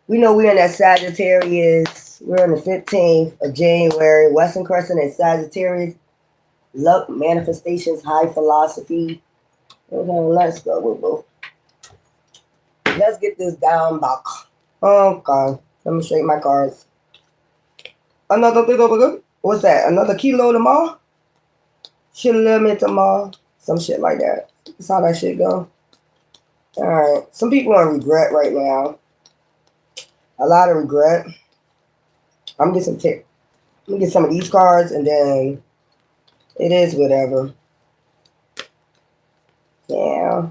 We know we're in that Sagittarius. We're on the 15th of January. Western Crescent and Sagittarius. Luck, manifestations, high philosophy. Okay, let's go, boo boo. Let's get this down back. Oh, God. Let me shake my cards. What's that? Another kilo tomorrow? Should limit tomorrow. Some shit like that. That's how that shit go. Alright. Some people are in regret right now. A lot of regret. I'm gonna get some tip. Let me get some of these cards and then it is whatever. Yeah.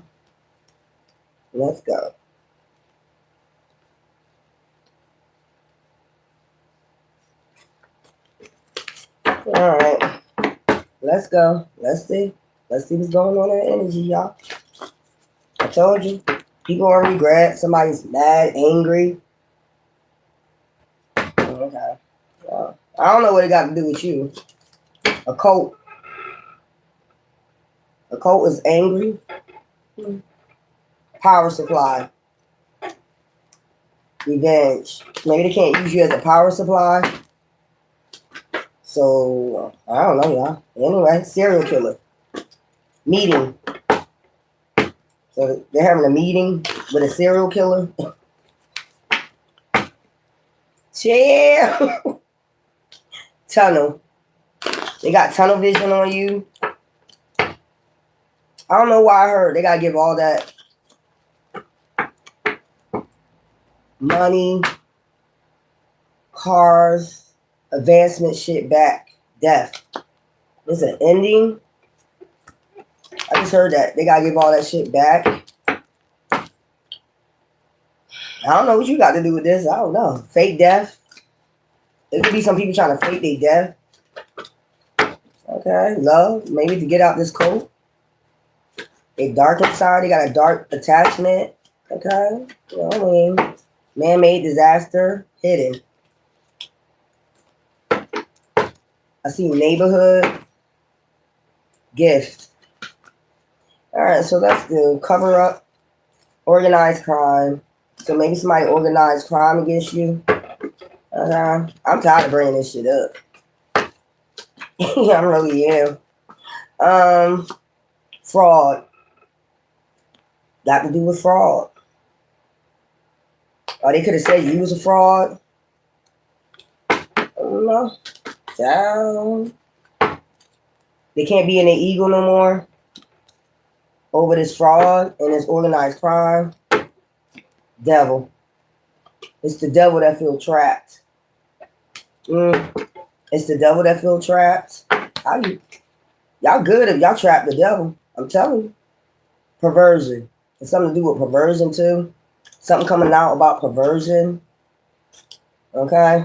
Let's go. Alright. Let's go. Let's see. Let's see what's going on in the energy, y'all. I told you. People are in regret. Somebody's mad, angry. Okay. Well, I don't know what it got to do with you. A cult. A cult is angry. Power supply. Revenge. Maybe they can't use you as a power supply. So, I don't know, y'all. Anyway, serial killer. Meeting. So, they're having a meeting with a serial killer. Chill. Tunnel. They got tunnel vision on you. I don't know why I heard they gotta give all that money, cars, advancement shit back. Death. It's an ending. I just heard that. They gotta give all that shit back. I don't know what you got to do with this. I don't know. Fake death. It could be some people trying to fake their death. Okay. Love. Maybe to get out this coat. They dark inside. They got a dark attachment. Okay. You know what I mean? Man-made disaster. Hidden. I see neighborhood. Gift. Alright, so let's do cover up. Organized crime. So maybe somebody organized crime against you. I'm tired of bringing this shit up. I really am. Fraud. Got to do with fraud. Or they could have said you was a fraud. I don't know. Down. They can't be in their ego no more over this fraud and this organized crime. Devil. It's the devil that feel trapped. It's the devil that feel trapped. Y'all good if y'all trap the devil. I'm telling you. Perversion. It's something to do with perversion too. Something coming out about perversion. Okay?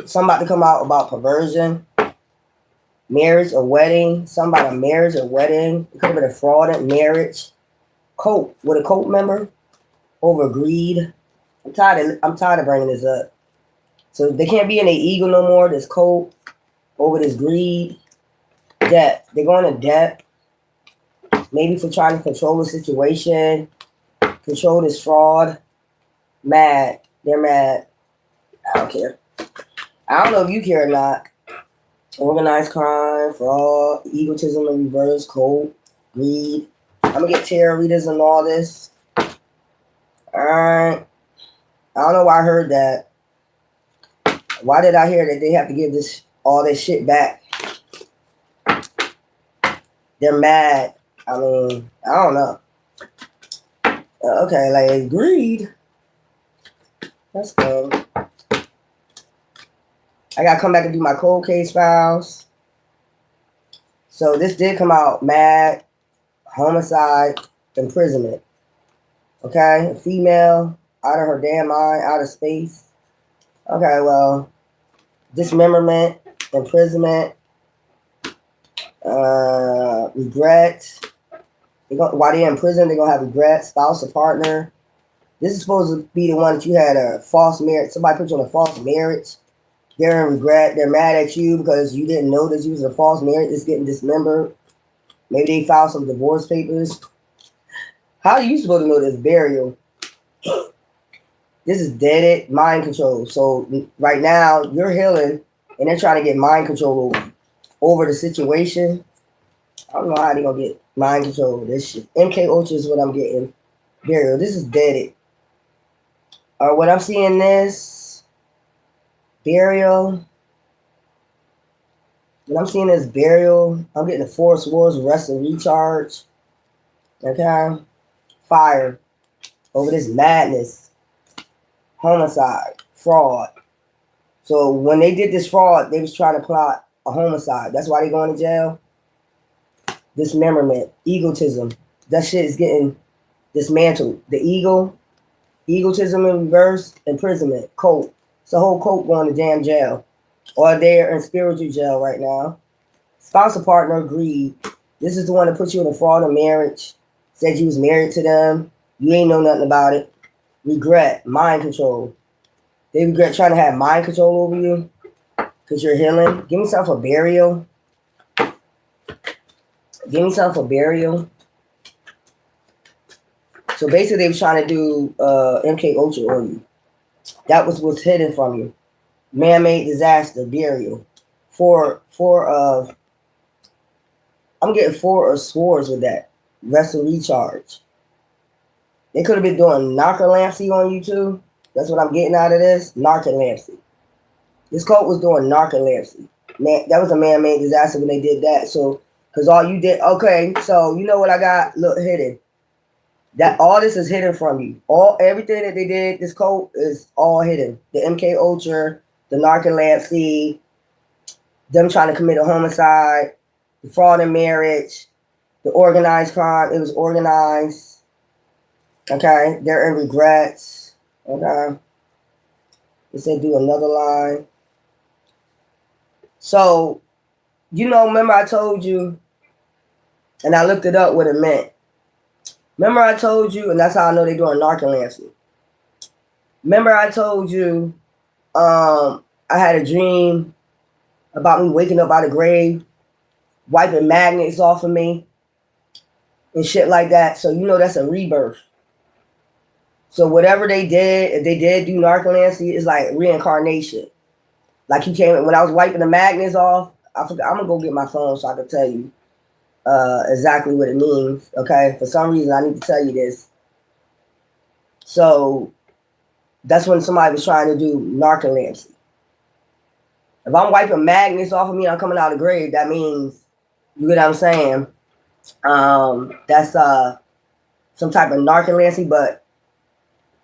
Something about to come out about perversion. Marriage or wedding. Something about a marriage or wedding. It could have been a fraudulent marriage. Cult. With a cult member. Over greed. I'm tired of bringing this up. So they can't be in their ego no more. This cult. Over this greed. Debt. They're going to debt. Maybe for trying to control the situation. Control this fraud. Mad. They're mad. I don't care. I don't know if you care or not. Organized crime, fraud, egotism in reverse, cult, greed. I'm going to get tarot readers and all this. Alright. I don't know why I heard that. Why did I hear that they have to give all this shit back? They're mad. I mean, I don't know. Okay, like greed. Let's go. I gotta come back and do my cold case files. So this did come out mad, homicide, imprisonment. Okay, a female, out of her damn mind, out of space. Okay, well, dismemberment, imprisonment, regret. While they're in prison, they're gonna have regret, spouse or partner. This is supposed to be the one that you had a false marriage. Somebody put you in a false marriage. They're in regret. They're mad at you because you didn't know that you was a false marriage. It's getting dismembered. Maybe they filed some divorce papers. How are you supposed to know this? Burial. This is deaded mind control. So right now you're healing, and they're trying to get mind control over the situation. I don't know how they're gonna get mind control over this shit. MK Ultra is what I'm getting. Burial. This is deaded. When I'm seeing this burial, when I'm seeing this burial, I'm getting the Force Wars, Rest and Recharge. Okay, fire over this madness, homicide, fraud. So when they did this fraud, they was trying to plot a homicide. That's why they going to jail. Dismemberment, egotism. That shit is getting dismantled. The ego, egotism in reverse, imprisonment, cult. It's a whole cult going to damn jail. Or they're in spiritual jail right now. Spousal partner agreed. This is the one that put you in a fraud of marriage. Said you was married to them. You ain't know nothing about it. Regret, mind control. They regret trying to have mind control over you because you're healing. Give me something for burial. Give me something for burial. So basically, they were trying to do MK Ultra on you. That was what's hidden from you. Man-made disaster, burial. I'm getting 4 of swords with that. Rest and recharge. They could have been doing narcolepsy on you too. That's what I'm getting out of this. Narcolepsy. This cult was doing narcolepsy. Man, that was a man-made disaster when they did that. So, because all you did, okay, so you know what I got? Look, hidden. That all this is hidden from you. Everything that they did, this cult is all hidden. The MK Ultra, the narcolepsy, them trying to commit a homicide, the fraud in marriage, the organized crime. It was organized. Okay, they're in regrets. Okay. They said do another line. So, remember I told you, and I looked it up what it meant. Remember I told you, and that's how I know they're doing narcolepsy. Remember I told you I had a dream about me waking up out of the grave, wiping magnets off of me, and shit like that. So that's a rebirth. So whatever they did, if they did do narcolepsy, it's like reincarnation. Like you came when I was wiping the magnets off. I forgot. I'm gonna go get my phone so I can tell you exactly what it means. Okay, for some reason I need to tell you this. So that's when somebody was trying to do narcolepsy. If I'm wiping magnets off of me, I'm coming out of the grave. That means, you get what I'm saying? That's some type of narcolepsy, but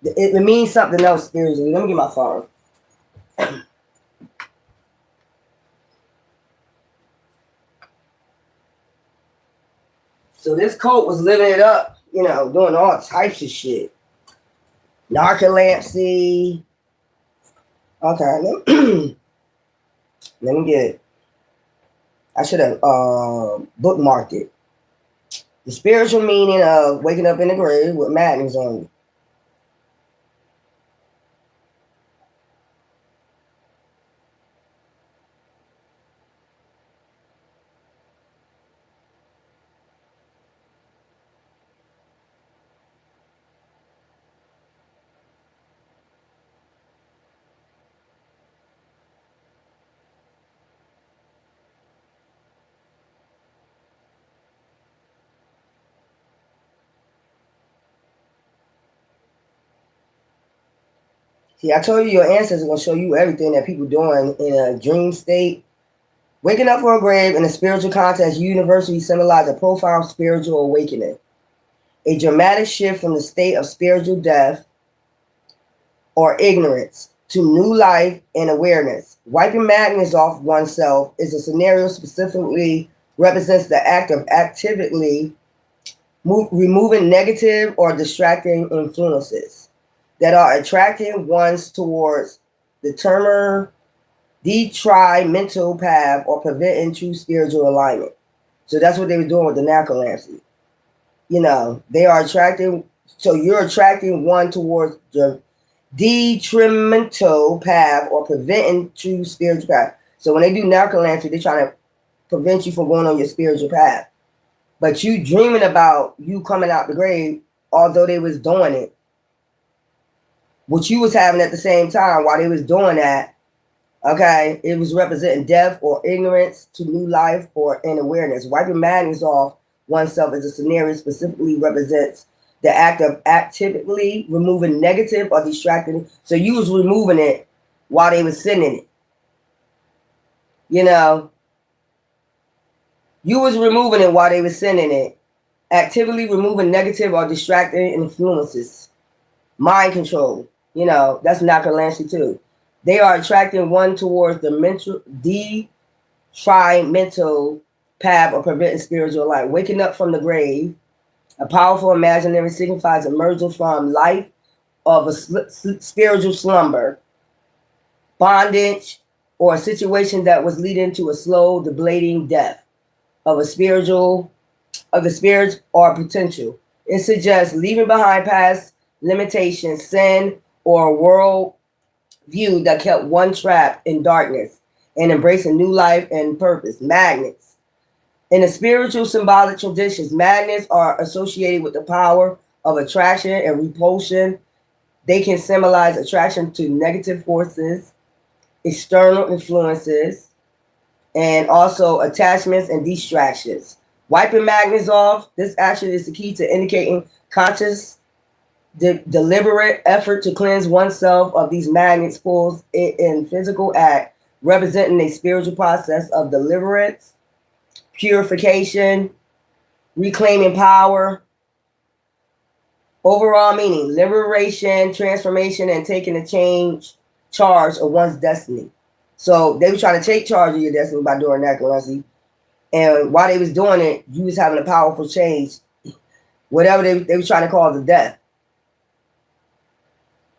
it means something else spiritually. Let me get my phone. So this cult was living it up, doing all types of shit. Narcolepsy. Okay, let me get it. I should have bookmarked it. The spiritual meaning of waking up in the grave with madness on you. See, I told you your ancestors are going to show you everything that people doing in a dream state. Waking up from a grave in a spiritual context universally symbolize a profound spiritual awakening. A dramatic shift from the state of spiritual death or ignorance to new life and awareness. Wiping madness off oneself is a scenario specifically represents the act of actively removing negative or distracting influences that are attracting ones towards the detrimental path or preventing true spiritual alignment. So that's what they were doing with the narcolepsy. They are attracting, so you're attracting one towards the detrimental path or preventing true spiritual path. So when they do narcolepsy, they're trying to prevent you from going on your spiritual path. But you dreaming about you coming out the grave, although they was doing it, what you was having at the same time while they was doing that, okay, it was representing death or ignorance to new life or in awareness. Wiping madness off oneself as a scenario specifically represents the act of actively removing negative or distracting. So you was removing it while they was sending it. You know, you was removing it while they was sending it. Actively removing negative or distracting influences. Mind control. You know, that's Necromancy too. They are attracting one towards the mental path of preventing spiritual life. Waking up from the grave, a powerful imaginary signifies emerging from life of a spiritual slumber, bondage, or a situation that was leading to a slow, deblating death of the spirit or potential. It suggests leaving behind past limitations, sin, or a world view that kept one trapped in darkness and embracing new life and purpose. Magnets. In the spiritual symbolic traditions, magnets are associated with the power of attraction and repulsion. They can symbolize attraction to negative forces, external influences, and also attachments and distractions. Wiping magnets off, this action is the key to indicating conscious, deliberate effort to cleanse oneself of these magnets pulls in physical act, representing a spiritual process of deliverance, purification, reclaiming power. Overall meaning, liberation, transformation, and taking charge of one's destiny. So they were trying to take charge of your destiny by doing Necromancy. And while they was doing it, you was having a powerful change. Whatever they were trying to cause a death.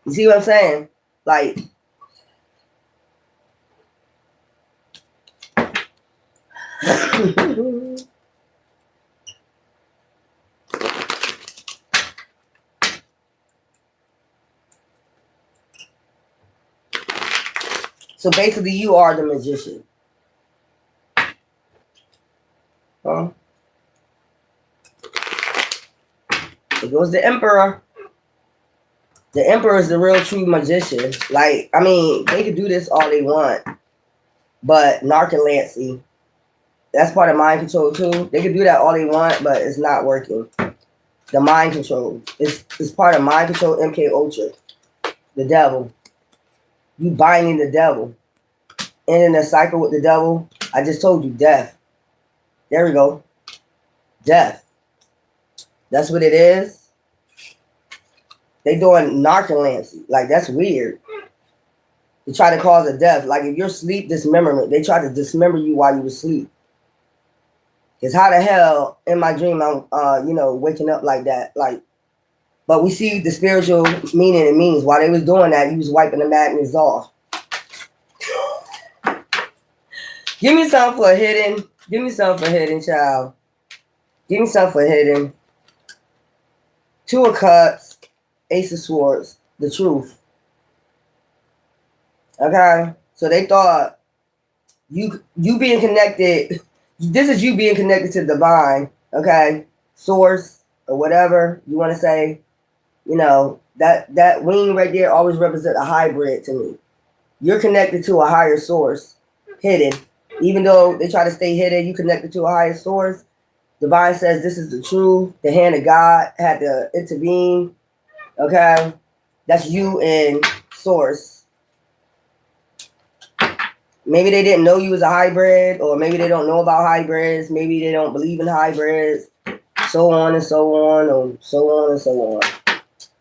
You see what I'm saying? Like, so basically you are the magician. Huh? It goes the Emperor. The Emperor is the real true magician. Like, I mean, they could do this all they want. But Necromancy, that's part of mind control too. They can do that all they want, but it's not working. The mind control. It's part of mind control, MK Ultra. The devil. You binding the devil. And in a cycle with the devil, I just told you, death. There we go. Death. That's what it is. They doing Necromancy. Like, that's weird. They try to cause a death. Like, if you're sleep dismemberment, they try to dismember you while you were asleep. Because how the hell in my dream I'm waking up like that? Like, but we see the spiritual meaning it means. While they was doing that, you was wiping the magnets off. Give me something for hidden. Give me something for hidden, child. Give me something for hidden. Two of Cups, Ace of Swords, the truth. Okay? So they thought you being connected, this is you being connected to the divine, okay? Source or whatever you want to say. You know, that wing right there always represents a hybrid to me. You're connected to a higher source, hidden. Even though they try to stay hidden, you connected to a higher source. Divine says this is the truth. The hand of God had to intervene. Okay? That's you and source. Maybe they didn't know you was a hybrid, or maybe they don't know about hybrids. Maybe they don't believe in hybrids. So on and so on, or so on and so on.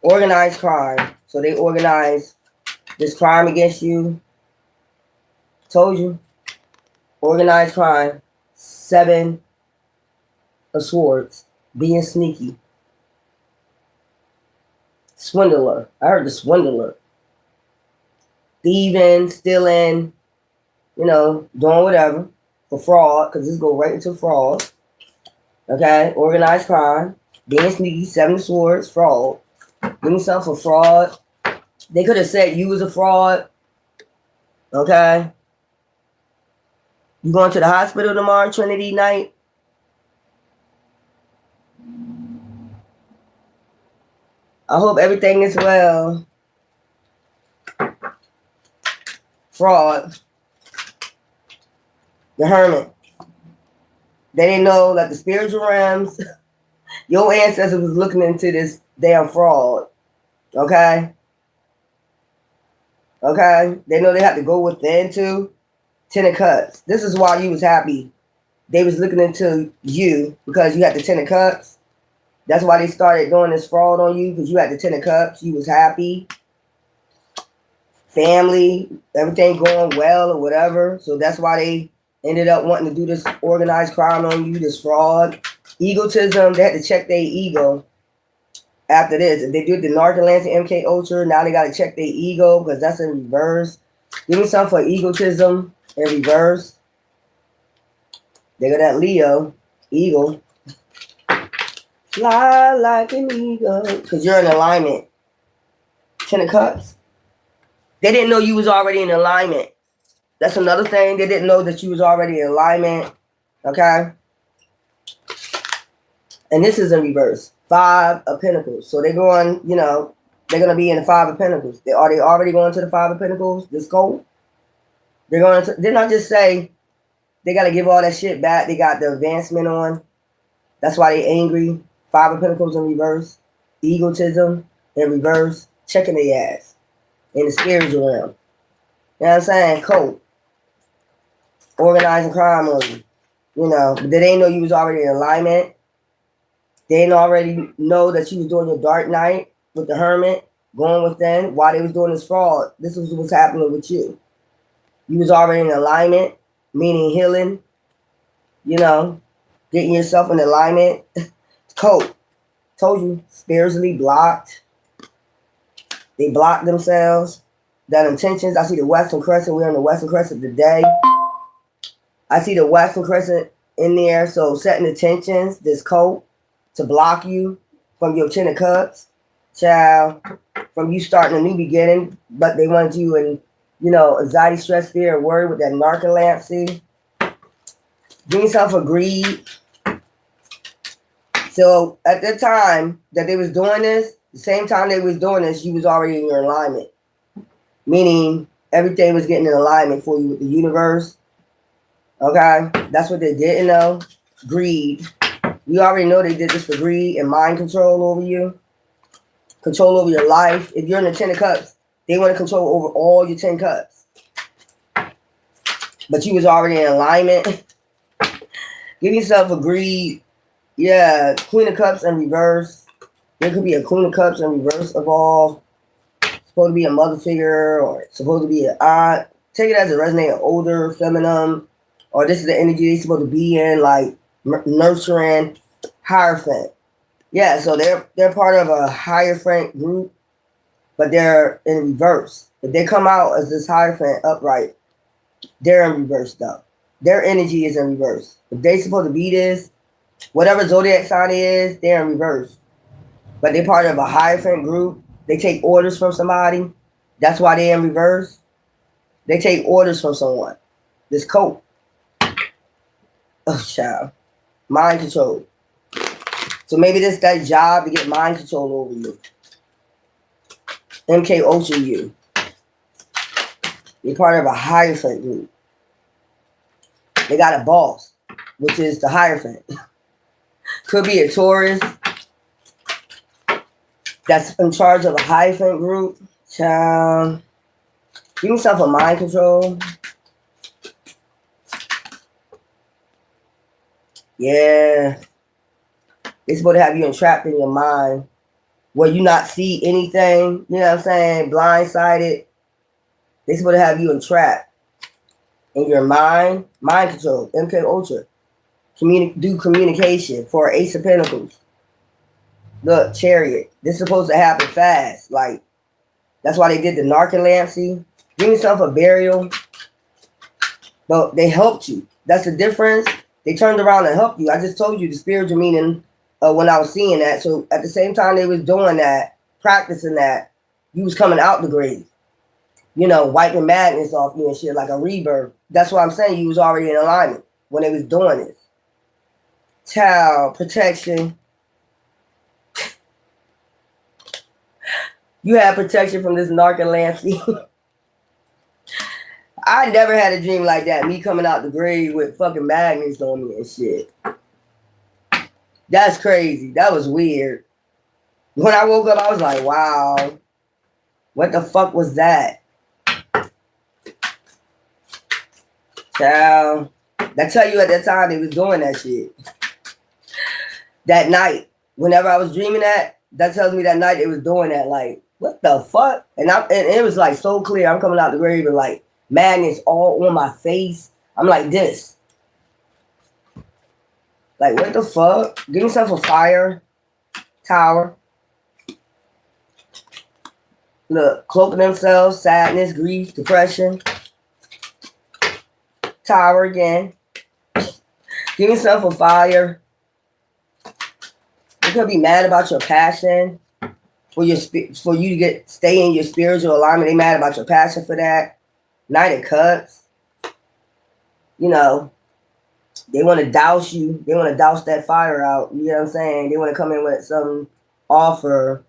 Organized crime. So they organize this crime against you. Told you. Organized crime. 7 of Swords. Being sneaky. Swindler. I heard the swindler. Thieving, stealing, doing whatever for fraud, because this go right into fraud. Okay? Organized crime. Being sneaky, 7 of Swords, fraud. Doing something for fraud. They could have said you was a fraud. Okay? You going to the hospital tomorrow, Trinity night? I hope everything is well. fraud, the hermit. They didn't know that the spiritual realms, your ancestors was looking into this damn fraud. Okay? Okay? They know they have to go within too. Ten of Cups. This is why you was happy. They was looking into you because you had the Ten of Cups. That's why they started doing this fraud on you, because you had the Ten of Cups. You was happy. Family, everything going well or whatever. So that's why they ended up wanting to do this organized crime on you, this fraud. Egotism, they had to check their ego after this. If they did the Narcomancy MK Ultra, now they got to check their ego because that's in reverse. Give me something for egotism in reverse. They got that Leo, eagle. Fly like an eagle. Because you're in alignment. Ten of Cups. They didn't know you was already in alignment. That's another thing. They didn't know that you was already in alignment. Okay? And this is in reverse. Five of Pentacles. So they're going, you know, they're going to be in the Five of Pentacles. Are they already going to the Five of Pentacles? This goal? They're going to, didn't I just say they got to give all that shit back? They got the advancement on. That's why they angry. Five of Pentacles in reverse. Egotism in reverse. Checking their ass. In the spiritual realm. You know what I'm saying? Cold. Organizing crime on you. You know, but they didn't know you was already in alignment. They didn't already know that you was doing your dark night with the hermit, going within, while they was doing this fraud. This was what's happening with you. You was already in alignment, meaning healing, you know, getting yourself in alignment. Cold. Told you, spiritually blocked. They blocked themselves. That intentions. I see the Western Crescent. We're on the Western Crescent today. I see the Western Crescent in there. So setting intentions, this code to block you from your Ten of Cups, child, from you starting a new beginning. But they wanted you in, you know, anxiety, stress, fear, and worry with that narcolepsy. Doing something for greed. So at the time that they was doing this, the same time they was doing this, you was already in your alignment. Meaning everything was getting in alignment for you with the universe. Okay? That's what they didn't know. Greed. We already know they did this for greed and mind control over you. Control over your life. If you're in the Ten of Cups, they want to control over all your 10 cups. But you was already in alignment. Give yourself a greed. Yeah, Queen of Cups in reverse. There could be a Queen of Cups in reverse evolved. Supposed to be a mother figure or supposed to be an aunt. Take it as a resonating older, feminine, or this is the energy they're supposed to be in, like nurturing, Hierophant. Yeah, so they're part of a Hierophant group, but they're in reverse. If they come out as this Hierophant upright, they're in reverse though. Their energy is in reverse. If they supposed to be this, whatever zodiac sign is, they're in reverse. But they're part of a Hierophant group. They take orders from somebody. That's why they're in reverse. They take orders from someone. This coat. Oh, child. Mind control. So maybe this that job to get mind control over you. MK Ultra you. You're part of a Hierophant group. They got a boss, which is the Hierophant. Could be a Taurus that's in charge of a Hierophant group. Child. Give yourself a mind control. Yeah. They're supposed to have you entrapped in your mind where you not see anything. You know what I'm saying? Blindsided. They're supposed to have you entrapped in your mind. Mind control. MK Ultra. Do communication for Ace of Pentacles. Look, Chariot. This is supposed to happen fast. Like, that's why they did the narcolepsy. Give yourself a burial. But they helped you. That's the difference. They turned around and helped you. I just told you the spiritual meaning when I was seeing that. So at the same time they was doing that, practicing that, you was coming out the grave. You know, wiping madness off you and shit like a rebirth. That's why I'm saying you was already in alignment when they was doing this. Child protection. You have protection from this narcolepsy. I never had a dream like that. Me coming out the grave with fucking magnets on me and shit. That's crazy. That was weird. When I woke up, I was like, wow. What the fuck was that? Child. I tell you at that time they was doing that shit. That night. Whenever I was dreaming that tells me that night they was doing that. Like, what the fuck? And it was like so clear. I'm coming out the grave and like magnets all on my face. I'm like this. Like, what the fuck? Give yourself a fire tower. Look, cloaking themselves, sadness, grief, depression. Tower again. Give yourself a fire. You could be mad about your passion for you to stay in your spiritual alignment. They mad about your passion for that. Knight of Cups. You know, they want to douse you. They want to douse that fire out. You know what I'm saying? They want to come in with some offer,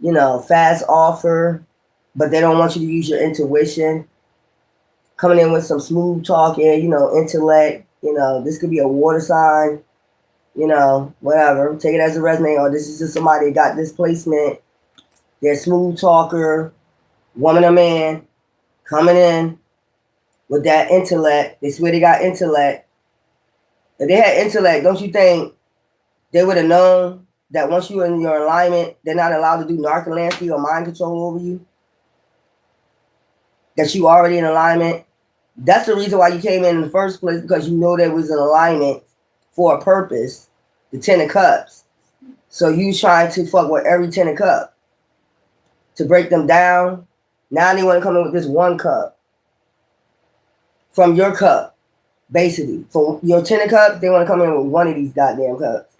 you know, fast offer, but they don't want you to use your intuition. Coming in with some smooth talking, you know, intellect. You know, this could be a water sign. You know, whatever. Take it as a resume. Or this is just somebody that got this placement. They're a smooth talker, woman or man, coming in with that intellect. They swear they got intellect. If they had intellect, don't you think they would have known that once you're in your alignment, they're not allowed to do narcolepsy or mind control over you? That you already in alignment? That's the reason why you came in the first place, because you know there was an alignment for a purpose. The 10 of Cups. So you trying to fuck with every 10 of Cups to break them down. Now they want to come in with this one cup from your cup, basically. For your 10 of Cups, they want to come in with one of these goddamn cups.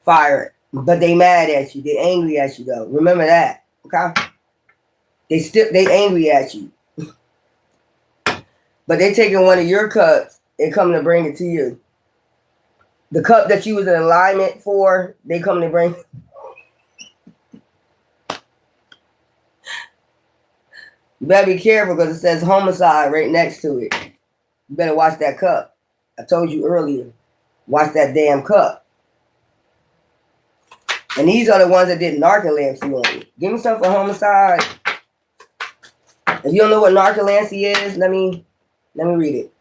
Fire it. But they mad at you. They angry at you though. Remember that. Okay? They angry at you. But they taking one of your cups and coming to bring it to you. The cup that you was in alignment for, they come to bring. You better be careful because it says homicide right next to it. You better watch that cup. I told you earlier. Watch that damn cup. And these are the ones that did narcolepsy on you. Give me something for homicide. If you don't know what narcolepsy is, let me read it.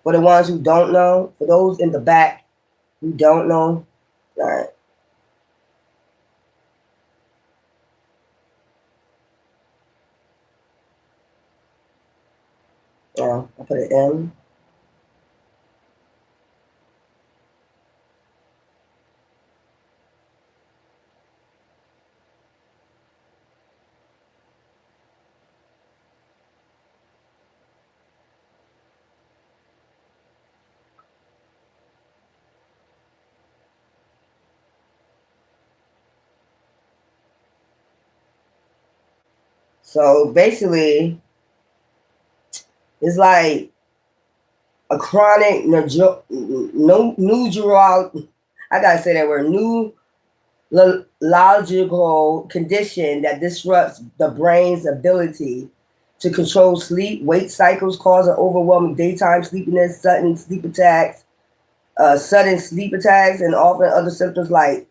For the ones who don't know, for those in the back who don't know, all right. Yeah, I put an M. So basically, it's like a chronic neurological, I gotta say that word, neurological condition that disrupts the brain's ability to control sleep, wake cycles, causing overwhelming daytime sleepiness, sudden sleep attacks, and often other symptoms like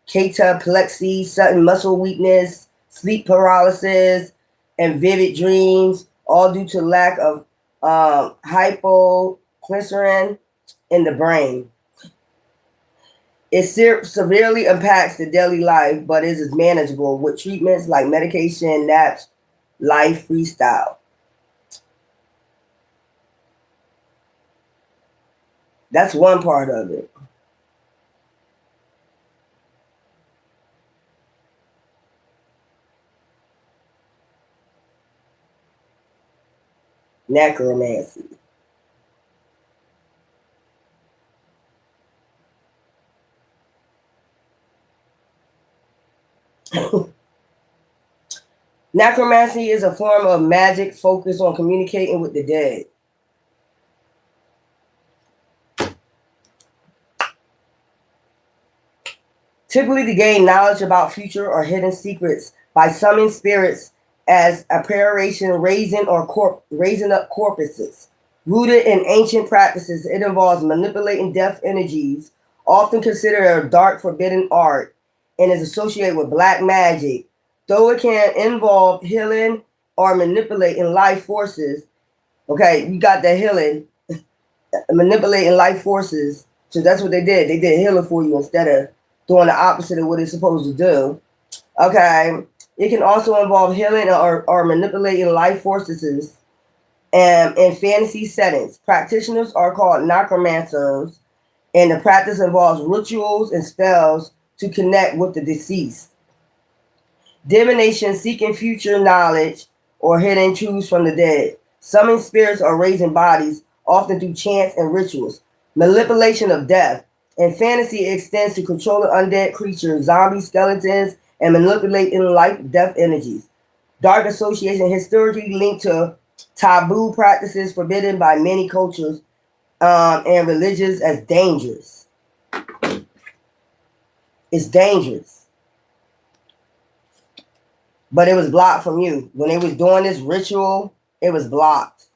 cataplexy, sudden muscle weakness, sleep paralysis, and vivid dreams, all due to lack of hypoglycerin in the brain. It severely impacts the daily life, but it is manageable with treatments like medication, naps, life freestyle. That's one part of it. Necromancy. Necromancy is a form of magic focused on communicating with the dead. Typically to gain knowledge about future or hidden secrets by summoning spirits as apparition raising up corpuses. Rooted in ancient practices, it involves manipulating death energies, often considered a dark, forbidden art, and is associated with black magic. Though it can involve healing or manipulating life forces, okay, you got the healing, manipulating life forces. So that's what they did. They did healing for you instead of doing the opposite of what it's supposed to do. Okay. It can also involve healing or manipulating life forces in fantasy settings. Practitioners are called necromancers, and the practice involves rituals and spells to connect with the deceased. Divination, seeking future knowledge or hidden truths from the dead. Summoning spirits or raising bodies, often through chants and rituals. Manipulation of death. In fantasy, it extends to controlling undead creatures, zombies, skeletons, and manipulating life-death energies. Dark association historically linked to taboo practices forbidden by many cultures and religions as dangerous. It's dangerous. But it was blocked from you. When they was doing this ritual, it was blocked.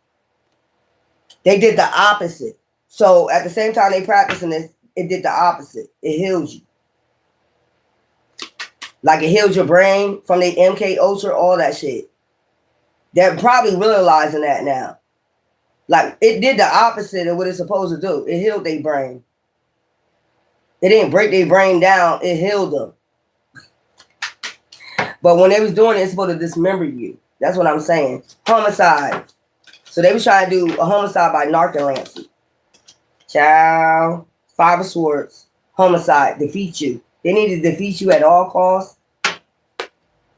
They did the opposite. So at the same time they practicing this, it did the opposite. It healed you. Like it healed your brain from the MK Ultra, all that shit. They're probably realizing that now. Like it did the opposite of what it's supposed to do. It healed their brain. It didn't break their brain down. It healed them. But when they was doing it, it's supposed to dismember you. That's what I'm saying. Homicide. So they was trying to do a homicide by Necromancy. Child. 5 of Swords. Homicide. Defeat you. They need to defeat you at all costs.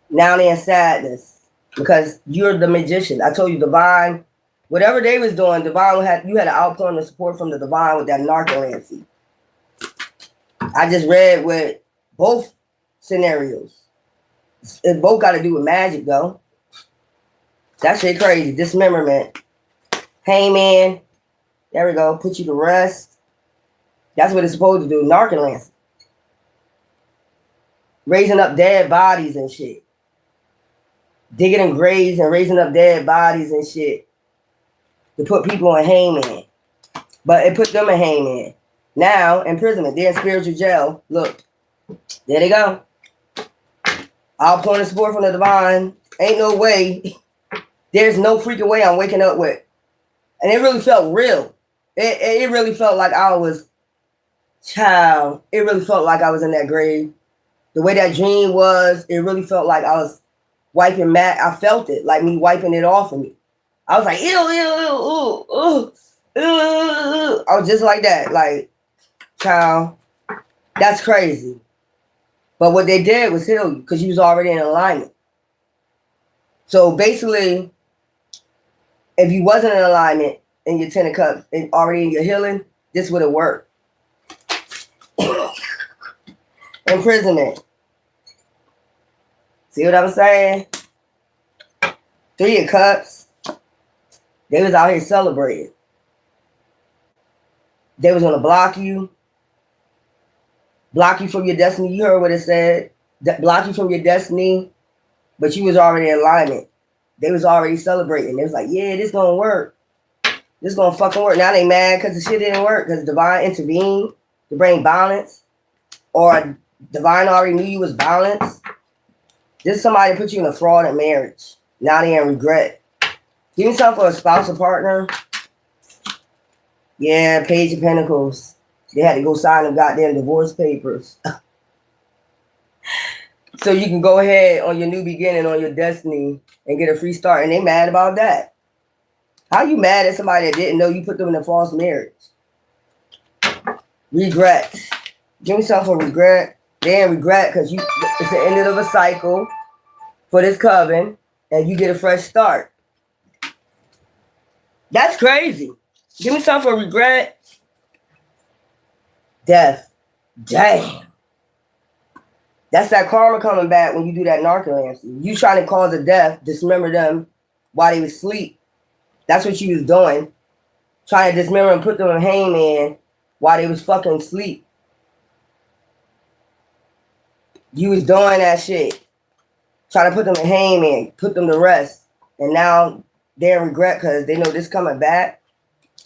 Now they're in sadness. Because you're the magician. I told you, divine. Whatever they was doing, divine you had an outpouring of support from the divine with that Necromancy. I just read with both scenarios. It both got to do with magic, though. That shit crazy. Dismemberment. Hangman. There we go. Put you to rest. That's what it's supposed to do. Necromancy. Raising up dead bodies and shit. Digging in graves and raising up dead bodies and shit. To put people in hangman. But it put them in hangman. Now, imprisonment. They're in spiritual jail. Look. There they go. Outpouring of support from the divine. Ain't no way. There's no freaking way I'm waking up with. And it really felt real. It really felt like I was, child. It really felt like I was in that grave. The way that dream was, it really felt like I was wiping mat. I felt it, like me wiping it off of me. I was like, ew, ew, ew, ew, ew. I was just like that, like, child. That's crazy. But what they did was heal you because you was already in alignment. So basically, if you wasn't in alignment in your 10 of cups and already in your healing, this would have worked. Imprisonment. See what I'm saying? 3 of cups. They was out here celebrating. They was going to block you. Block you from your destiny. You heard what it said. Block you from your destiny. But you was already in alignment. They was already celebrating. They was like, yeah, this gonna work. This gonna fucking work. Now they mad because the shit didn't work. Because divine intervened to bring balance. Or divine already knew you was balanced. This somebody put you in a fraudulent marriage. Now they in regret. Give me something for a spouse or partner. Yeah, Page of Pentacles. They had to go sign the goddamn divorce papers. So you can go ahead on your new beginning, on your destiny, and get a free start. And they mad about that. How you mad at somebody that didn't know you put them in a false marriage? Regret. Give me something for regret. They ain't regret because it's the end of a cycle for this coven, and you get a fresh start. That's crazy. Give me something for regret. Death. Damn. That's that karma coming back when you do that Necromancy. You trying to cause a death, dismember them while they was asleep. That's what you was doing. Trying to dismember and put them in hangman while they was fucking asleep. You was doing that shit. Try to put them in hangman, put them to rest. And now they're in regret because they know this coming back.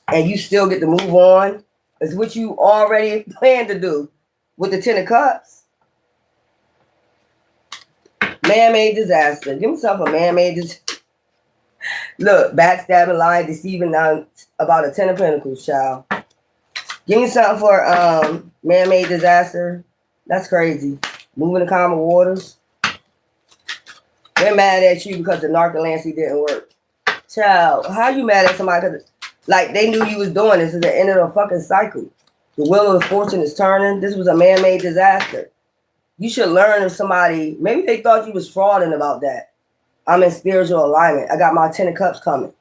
And you still get to move on. It's what you already planned to do with the 10 of Cups. Man-made disaster. Give yourself a man-made disaster. Look, backstabbing, lying, deceiving, now about a 10 of Pentacles, child. Give me something for man-made disaster. That's crazy. Moving the calmer waters. They're mad at you because the Necromancy didn't work. Child, how you mad at somebody? Cause, like, they knew you was doing this. It's the end of the fucking cycle. The wheel of fortune is turning. This was a man-made disaster. You should learn if somebody, maybe they thought you was frauding about that. I'm in spiritual alignment. I got my 10 of Cups coming.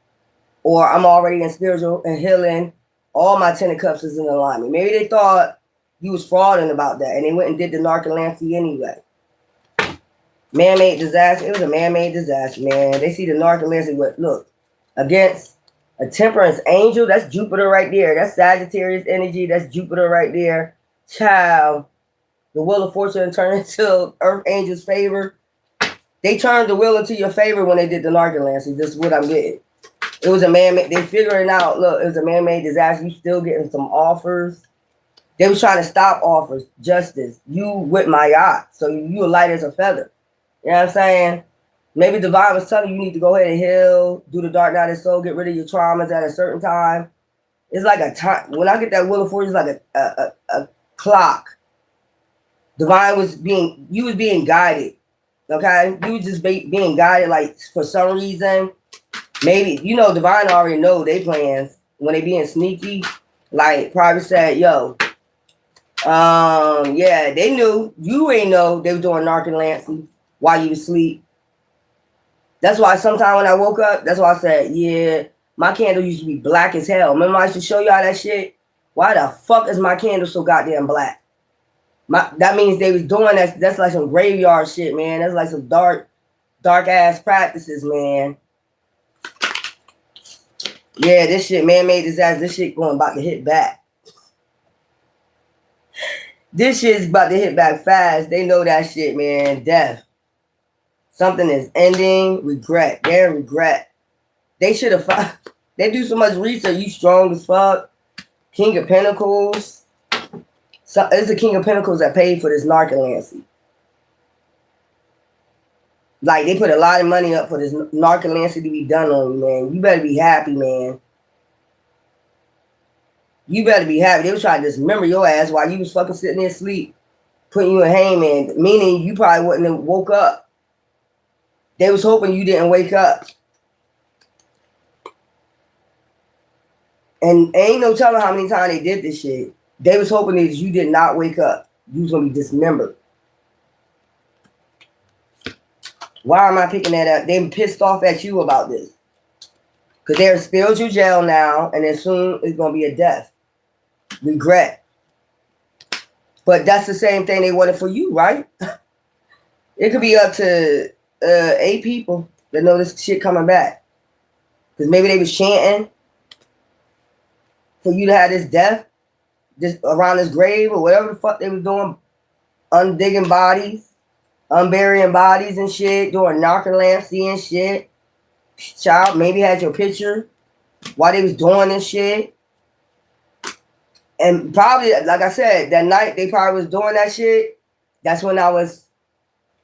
Or I'm already in spiritual and healing. All my 10 of Cups is in alignment. Maybe they thought you was frauding about that. And they went and did the Necromancy anyway. Man-made disaster. It was a man-made disaster, man. They see the Necromancy with, look, against a temperance angel. That's Jupiter right there. That's Sagittarius energy. That's Jupiter right there. Child. The wheel of fortune turned into earth angel's favor. They turned the wheel into your favor when they did the Necromancy. This is what I'm getting. It was a man-made. They figuring out, look, it was a man-made disaster. You still getting some offers. They was trying to stop offers. Justice. You with my yacht. So you light as a feather. You know what I'm saying? Maybe divine was telling you need to go ahead and heal, do the dark night of soul, get rid of your traumas at a certain time. It's like a time. When I get that wheel of fortune, it's like a clock. Divine was being, you was being guided. Okay? You was just being guided, like, for some reason. Maybe, you know, divine already know they plans. When they being sneaky, like, probably said, yo, yeah, they knew. You ain't know they were doing Necromancy while you was asleep. That's why sometimes when I woke up, that's why I said, yeah, my candle used to be black as hell. Remember I used to show y'all that shit? Why the fuck is my candle so goddamn black? That means they was doing that. That's like some graveyard shit, man. That's like some dark ass practices, man. Yeah, this shit, man-made disaster. This shit about to hit back. This shit's about to hit back fast. They know that shit, man. Death. Something is ending. Regret. They're regret. They should have. They do so much research. You strong as fuck. King of Pentacles. So it's the King of Pentacles that paid for this Necromancy. Like, they put a lot of money up for this Necromancy to be done on you, man. You better be happy, man. You better be happy. They was trying to dismember your ass while you was fucking sitting there asleep, putting you in hangman, meaning you probably wouldn't have woke up. They was hoping you didn't wake up. And ain't no telling how many times they did this shit. They was hoping that you did not wake up. You was going to be dismembered. Why am I picking that up? They pissed off at you about this. Because they're in spiritual jail now, and then soon it's going to be a death. Regret. But that's the same thing they wanted for you, right? It could be up to 8 people that know this shit coming back. Because maybe they was chanting for you to have this death just around this grave or whatever the fuck they was doing. Undigging bodies, unburying bodies and shit, doing Necromancy and shit. Child, maybe had your picture while they was doing this shit. And probably, like I said, that night they probably was doing that shit. That's when I was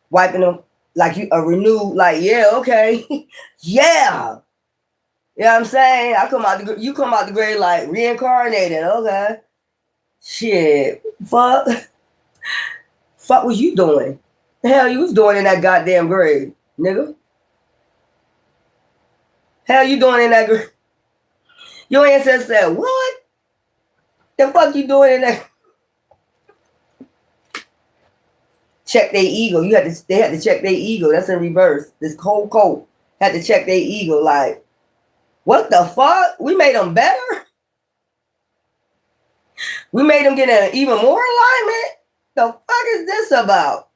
wiping them, like you a renewed, like, yeah, okay. Yeah. You know what I'm saying? You come out the grave like reincarnated, okay. Shit. Fuck. Fuck was you doing? The hell you was doing in that goddamn grave, nigga? Hell you doing in that grave? Your ancestors said, what? The fuck you doing in that? Check their ego. They had to check their ego. That's in reverse. This cold coat had to check their ego. Like, what the fuck? We made them better? We made them get an even more alignment? The fuck is this about?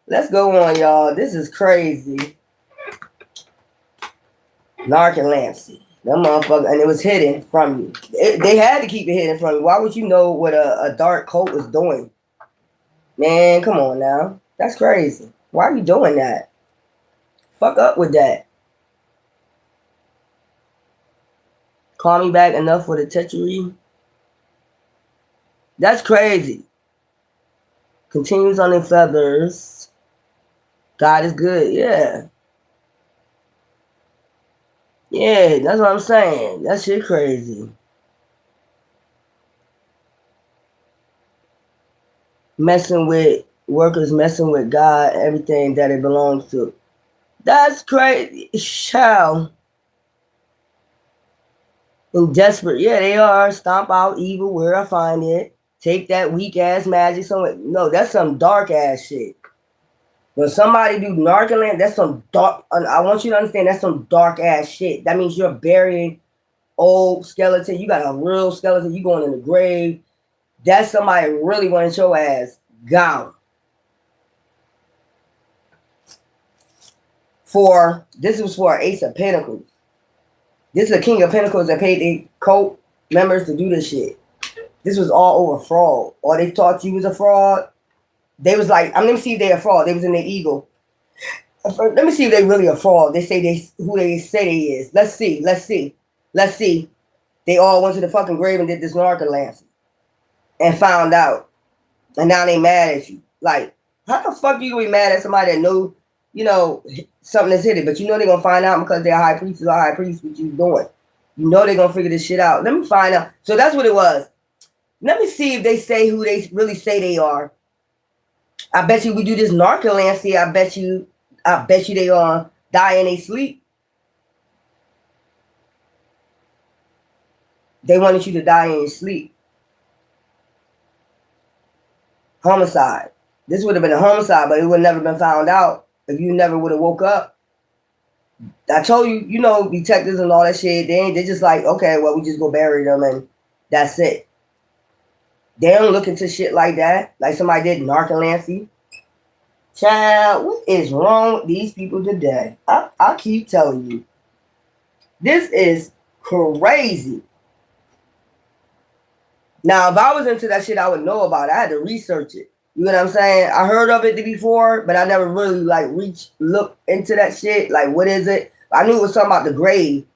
Let's go on, y'all. This is crazy. Necromancy. That motherfucker, and it was hidden from you. They had to keep it hidden from you. Why would you know what a dark cult was doing? Man, come on now. That's crazy. Why are you doing that? Fuck up with that. Call me back enough for the treachery. That's crazy. Continues on in feathers. God is good. Yeah. Yeah, that's what I'm saying. That shit crazy. Messing with workers, messing with God, everything that it belongs to. That's crazy. Child. And desperate. Yeah, they are. Stomp out evil where I find it. Take that weak ass magic somewhere. No, that's some dark ass shit. When somebody do narcoland, that's some dark. I want you to understand that's some dark ass shit. That means you're burying old skeleton. You got a real skeleton. You going in the grave. That's somebody really wanting your ass gone. This was for Ace of Pentacles. This is a King of Pentacles that paid the cult members to do this shit. This was all over fraud. Or they thought you was a fraud. They was like, let me see if they a fraud. They was in their ego. Let me see if they really a fraud. They say who they say they is. Let's see. They all went to the fucking grave and did this narcolancy. And found out. And now they mad at you. Like, how the fuck you gonna be mad at somebody that know, something that's hidden, but you know they're gonna find out because they're high priests or high priests what you doing. You know they're gonna figure this shit out. Let me find out. So that's what it was. Let me see if they say who they really say they are. I bet you we do this narcolancy. I bet you they die in their sleep. They wanted you to die in your sleep. Homicide. This would have been a homicide, but it would have never been found out if you never would have woke up. I told you, detectives and all that shit, they're just like, okay, well, we just go bury them and that's it. They don't look into shit like that. Like somebody did narcolancy. Child, what is wrong with these people today? I keep telling you. This is crazy. Now, if I was into that shit, I would know about it. I had to research it. You know what I'm saying? I heard of it before, but I never really look into that shit. Like, what is it? I knew it was something about the grave.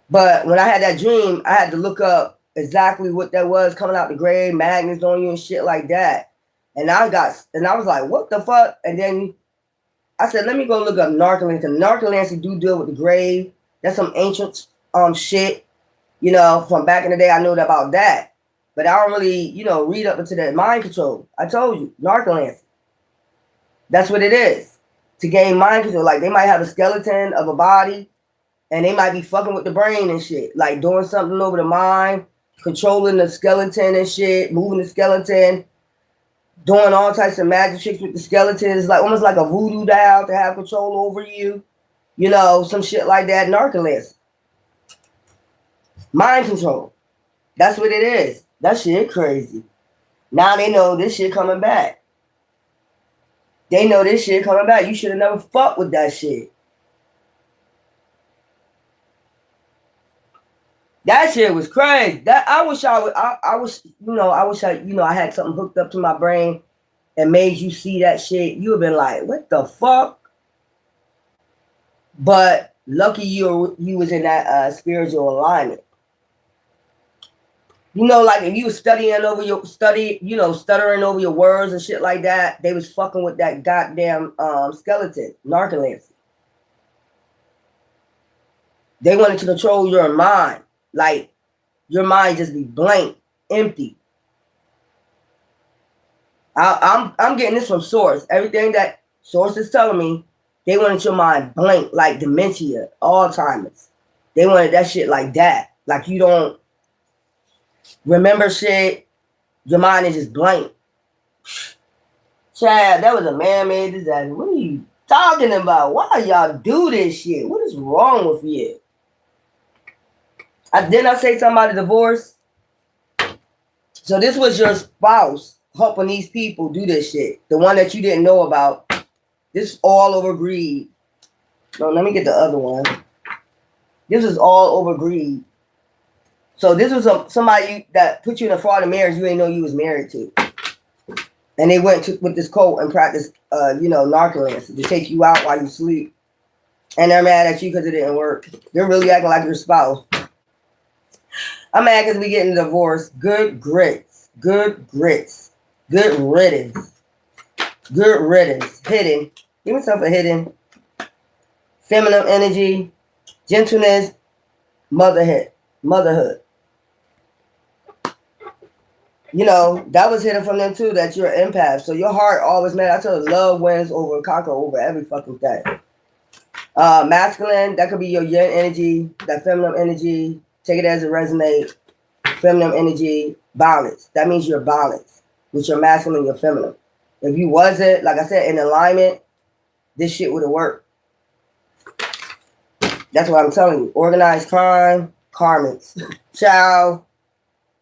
But when I had that dream, I had to look up exactly what that was coming out the grave, magnets on you and shit like that. And I was like, what the fuck? And then I said, let me go look up narcolancy. Narcolancy do deal with the grave. That's some ancient shit. From back in the day, I knew about that. But I don't really, read up into that mind control. I told you, narcolancy. That's what it is. To gain mind control. Like, they might have a skeleton of a body, and they might be fucking with the brain and shit. Like, doing something over the mind, controlling the skeleton and shit, moving the skeleton, doing all types of magic tricks with the skeleton. It's like almost like a voodoo doll to have control over you. Some shit like that. Narcolancy. Mind control. That's what it is. That shit crazy. Now they know this shit coming back. They know this shit coming back. You should have never fucked with that shit. That shit was crazy. That I wish I had something hooked up to my brain and made you see that shit. You have been like, what the fuck? But lucky you was in that spiritual alignment. Like if you was stuttering over your words and shit like that, they was fucking with that goddamn skeleton, narcolancy. They wanted to control your mind. Like your mind just be blank, empty. I'm getting this from source. Everything that source is telling me, they wanted your mind blank, like dementia, Alzheimer's. They wanted that shit like that. Like you don't remember shit. Your mind is just blank. Chad, that was a man-made disaster. What are you talking about? Why y'all do this shit? What is wrong with you? Didn't I say something about a divorce? So this was your spouse helping these people do this shit. The one that you didn't know about. This is all over greed. No, let me get the other one. This is all over greed. So this was somebody that put you in a fraud of marriage you didn't know you was married to. And they went with this cult and practiced, narcolancy to take you out while you sleep. And they're mad at you because it didn't work. They're really acting like your spouse. I'm mad because we getting divorced. Good grits. Good grits. Good riddance. Good riddance. Hidden. Give myself a hidden. Feminine energy. Gentleness. Motherhood. Motherhood. You know, that was hidden from them too, that you're an empath. So your heart always, man, I tell you, love wins over, conquer over every fucking thing. Masculine, that could be your yin energy, that feminine energy. Take it as a resume. Feminine energy, balance. That means you're balanced with your masculine and your feminine. If you wasn't, like I said, in alignment, this shit would have worked. That's what I'm telling you. Organized crime, karmics. Ciao.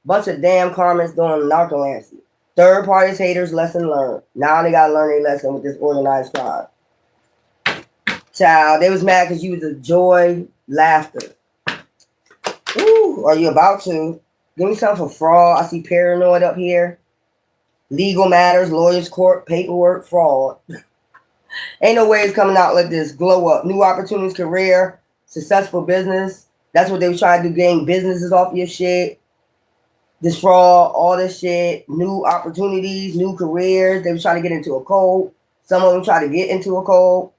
Bunch of damn karmics doing narcomancy. Third parties, haters, lesson learned. Now they gotta learn their lesson with this organized crime. Child, they was mad because you was a joy, laughter. Ooh, are you about to? Give me something for fraud. I see paranoid up here. Legal matters, lawyers, court, paperwork, fraud. Ain't no way it's coming out like this. Glow up. New opportunities, career, successful business. That's what they was trying to do, gain businesses off your shit. This fraud, all this shit. New opportunities, new careers. They was trying to get into a code. Some of them try to get into a code.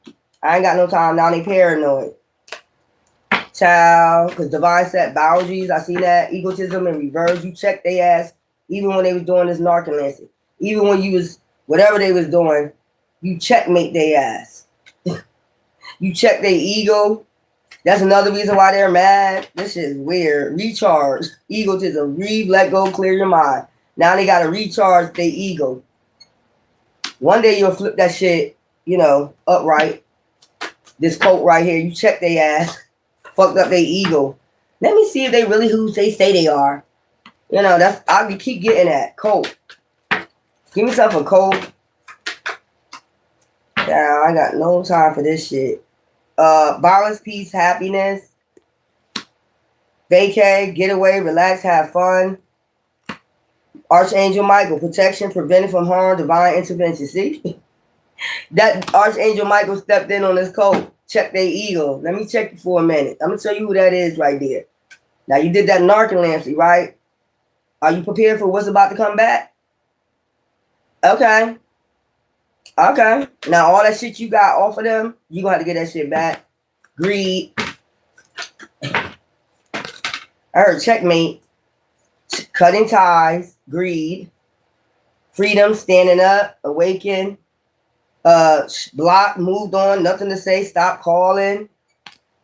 I ain't got no time. Now they paranoid. Child, because divine set boundaries. I see that. Egotism in reverse. You check they ass even when they was doing this narcomancy. Even when you was, whatever they was doing, you checkmate their ass. You check their ego. That's another reason why they're mad. This shit is weird. Recharge. Egotism. Breathe, let go, clear your mind. Now they got to recharge their ego. One day you'll flip that shit, you know, upright. This quote right here, you check their ass. Fucked up their ego. Let me see if they really who they say they are. You know, that's, I keep getting that. Quote. Give me something, quote. Yeah, I got no time for this shit. Balance, peace, happiness. Vacay, get away, relax, have fun. Archangel Michael, protection, preventing from harm, divine intervention. See? That Archangel Michael stepped in on this code. Check their ego. Let me check you for a minute. I'm going to tell you who that is right there. Now, you did that narcomancy, right? Are you prepared for what's about to come back? Okay. Okay. Now, all that shit you got off of them, you're going to have to get that shit back. Greed. I heard checkmate. Cutting ties. Greed. Freedom. Standing up. Awaken. Block. Moved on. Nothing to say. Stop calling.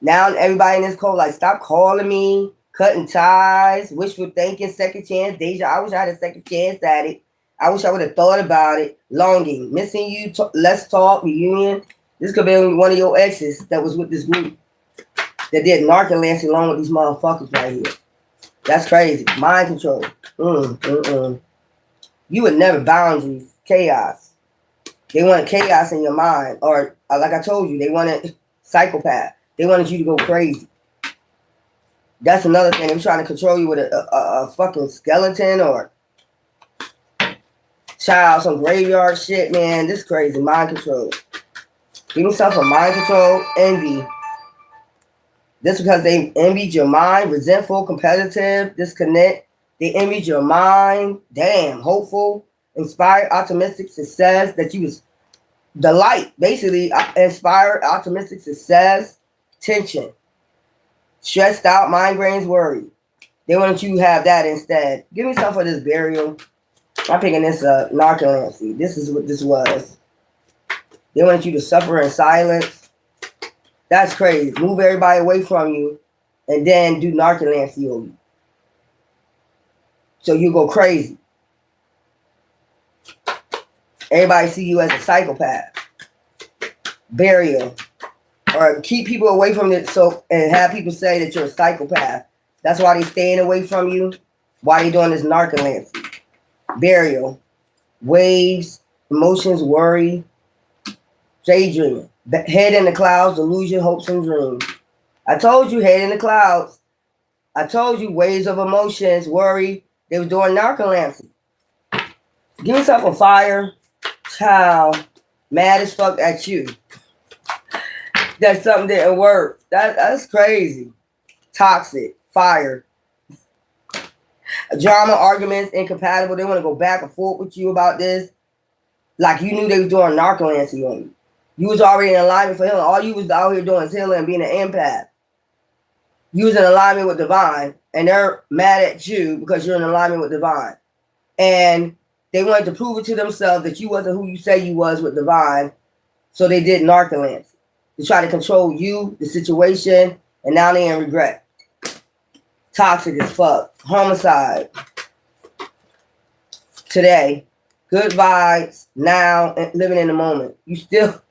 Now everybody in this code like, stop calling me. Cutting ties. Wishful thinking. Second chance. Deja. I wish I had a second chance at it. I wish I would have thought about it. Longing. Missing you. Let's talk. Reunion. This could be one of your exes that was with this group that did narcomancy along with these motherfuckers right here. That's crazy. Mind control. You would never boundaries. Chaos. They wanted chaos in your mind. Or like I told you, they wanted psychopath. They wanted you to go crazy. That's another thing. They're trying to control you with a fucking skeleton or child, some graveyard shit, man. This is crazy. Mind control. Give me something for mind control. Envy. This because they envied your mind. Resentful, competitive, disconnect. They envied your mind. Damn. Hopeful, inspired, optimistic, success. That you was the light. Basically, inspired, optimistic, success, tension. Stressed out, migraines, worry. They wanted you to have that instead. Give me something for this burial. I'm picking this up. Narcomancy. This is what this was. They wanted you to suffer in silence. That's crazy. Move everybody away from you and then do narcomancy on you. So you go crazy. Everybody see you as a psychopath. Burial. Or keep people away from it and have people say that you're a psychopath. That's why they staying away from you. Why they doing this narcomancy. Burial. Waves. Emotions. Worry. Daydreaming. Head in the clouds. Delusion. Hopes and dreams. I told you, head in the clouds. I told you, waves of emotions. Worry. They was doing narcomancy. Give me something fire. Child. Mad as fuck at you. that something didn't work. That's crazy. Toxic. Fire. Drama, arguments, incompatible. They want to go back and forth with you about this. Like you knew they was doing narcomancy on you. You was already in alignment for healing. All you was out here doing is healing and being an empath. You was in alignment with divine, and they're mad at you because you're in alignment with divine. And they wanted to prove it to themselves that you wasn't who you say you was with divine. So they did narcomancy to try to control you, the situation, and now they in regret. Toxic as fuck. Homicide. Today. Good vibes now and living in the moment. You still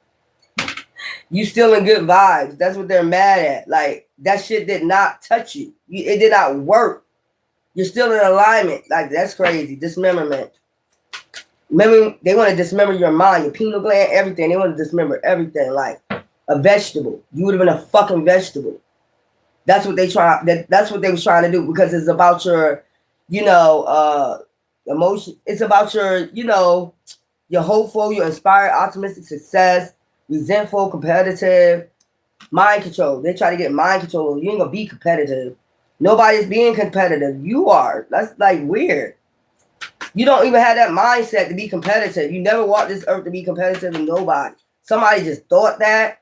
in good vibes. That's what they're mad at. Like that shit did not touch you. It did not work. You're still in alignment. Like that's crazy. Dismemberment. Remember, they want to dismember your mind, your pineal gland, everything. They want to dismember everything like a vegetable. You would have been a fucking vegetable. That's what that's what they was trying to do because it's about your, emotion. It's about your, you're hopeful, you're inspired, optimistic, success, resentful, competitive, mind control. They try to get mind control. You ain't gonna be competitive. Nobody's being competitive. You are. That's like weird. You don't even have that mindset to be competitive. You never walked this earth to be competitive with nobody. Somebody just thought that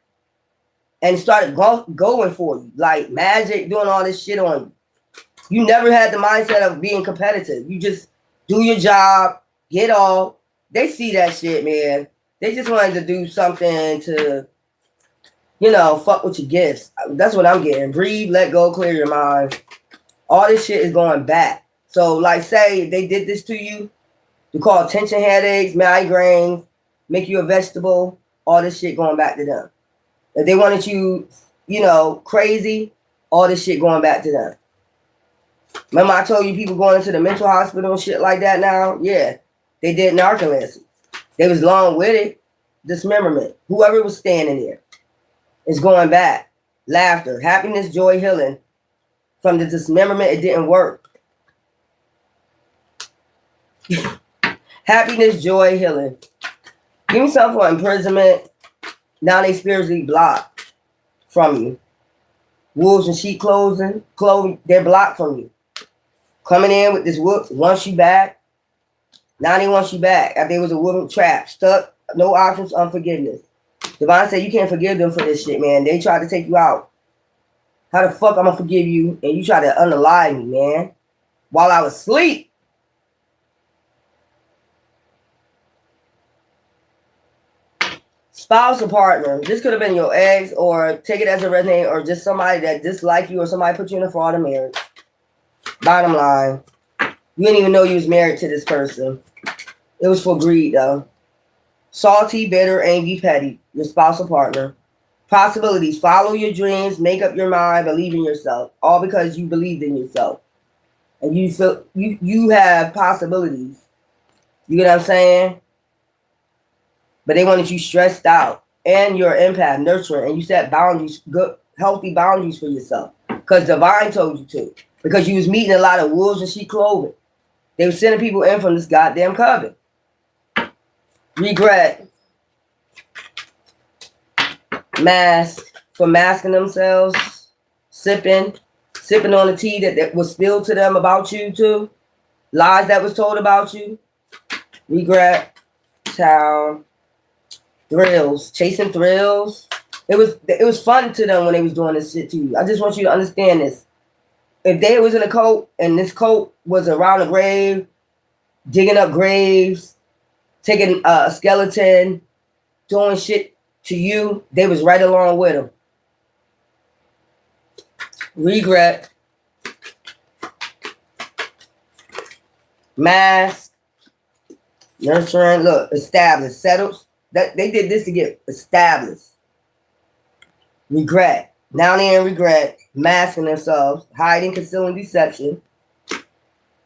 and started going for you. Like magic, doing all this shit on you. You never had the mindset of being competitive. You just do your job, get off. They see that shit, man. They just wanted to do something to, fuck with your gifts. That's what I'm getting. Breathe, let go, clear your mind. All this shit is going back. So, like, say if they did this to you, you call tension headaches, migraines, make you a vegetable, all this shit going back to them. If they wanted you, crazy, all this shit going back to them. Remember I told you people going into the mental hospital and shit like that now? Yeah. They did narcolepsy. They was long with it. Dismemberment. Whoever was standing there is going back. Laughter. Happiness, joy, healing. From the dismemberment, it didn't work. Happiness, joy, healing. Give me something for imprisonment. Now they spiritually blocked from you. Wolves and sheep clothing, they're blocked from you. Coming in with this whoop, wants you back. Now they want you back. After they was a whooping trap, stuck, no options, unforgiveness. Divine said you can't forgive them for this shit, man. They tried to take you out. How the fuck I'm gonna forgive you? And you try to unalive me, man. While I was asleep. Spouse or partner. This could have been your ex, or take it as a resonate, or just somebody that disliked you, or somebody put you in a fraud of marriage. Bottom line, you didn't even know you was married to this person. It was for greed, though. Salty, bitter, angry, petty. Your spouse or partner. Possibilities. Follow your dreams. Make up your mind. Believe in yourself. All because you believed in yourself. And you feel you have possibilities. You get what I'm saying? But they wanted you stressed out. And you're an empath, nurturing. And you set boundaries, good, healthy boundaries for yourself. Because divine told you to. Because you was meeting a lot of wolves and sheep clothing. They were sending people in from this goddamn coven. Regret. Mask. For masking themselves. Sipping on the tea that was spilled to them about you too. Lies that was told about you. Regret. Town. Thrills. Chasing thrills. It was fun to them when they was doing this shit to you. I just want you to understand this. If they was in a cult and this cult was around a grave, digging up graves, taking a skeleton, doing shit to you, they was right along with them. Regret. Mask. Nurturing. Look, established. Settled. That they did this to get established. Regret. Now they're in regret, masking themselves, hiding, concealing, deception.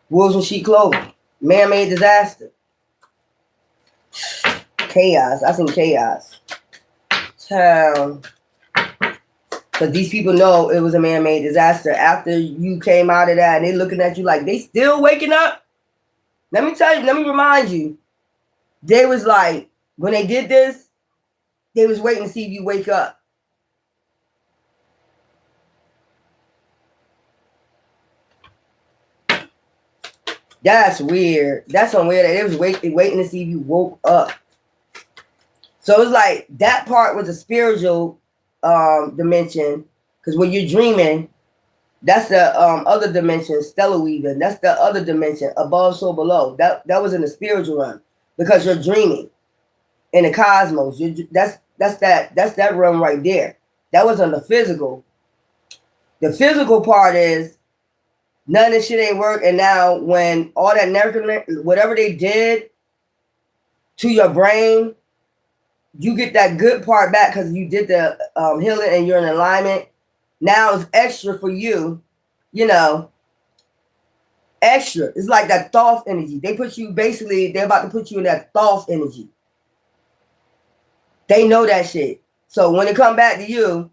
Wolves in sheep clothing. Man-made disaster. Chaos. I seen chaos. Because these people know it was a man-made disaster. After you came out of that and they looking at you like they still waking up. Let me tell you, let me remind you. They was like, when they did this, they was waiting to see if you wake up. That's weird. That's some weird. They was waiting to see if you woke up. So it's like that part was a spiritual dimension, because when you're dreaming, that's the other dimension, stellar weaving. That's the other dimension, above, so below. That was in the spiritual realm, because you're dreaming in the cosmos. That's that realm right there. That was on the physical. The physical part is none of this shit ain't work, and now when all that whatever they did to your brain, you get that good part back because you did the healing and you're in alignment. Now it's extra for you, you know, extra. It's like that Thoth energy. They put you, basically, they're about to put you in that Thoth energy. They know that shit. So when it come back to you,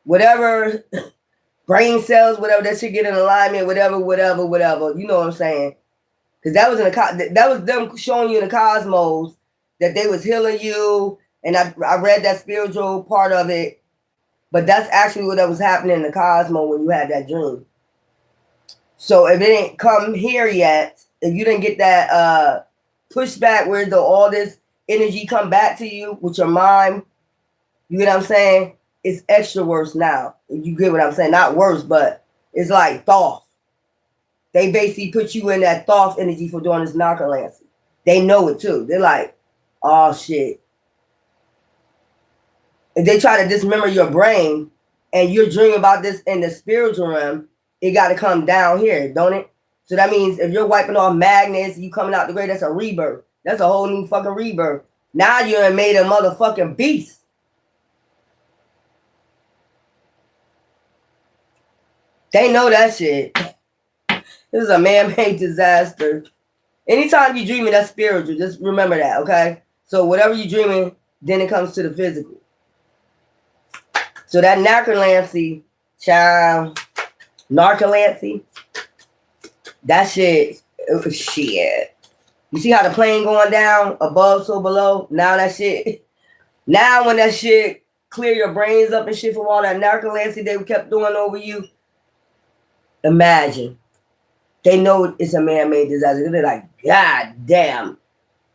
whatever brain cells, whatever, that shit get in alignment, whatever, you know what I'm saying? Because that was that was them showing you in the cosmos that they was healing you, and I read that spiritual part of it, but that's actually what that was happening in the cosmos when you had that dream. So if it ain't come here yet, if you didn't get that pushback where all this energy come back to you with your mind, you get what I'm saying? It's extra worse now. You get what I'm saying? Not worse, but it's like Thoth. They basically put you in that Thoth energy for doing this Necromancy. They know it too. They're like, oh shit. If they try to dismember your brain and you're dreaming about this in the spiritual realm, it got to come down here, don't it? So that means if you're wiping off magnets, you coming out the grave, that's a rebirth. That's a whole new fucking rebirth. Now you're made a motherfucking beast. They know that shit. This is a man-made disaster. Anytime you're dreaming, that's spiritual. Just remember that, okay? So whatever you're dreaming, then it comes to the physical. So that Necromancy, child, Narcolancy, that shit. You see how the plane going down, above, so below? Now that shit. Now when that shit clear your brains up and shit from all that Narcolancy they kept doing over you, imagine. They know it's a man-made disaster. They're like, God damn.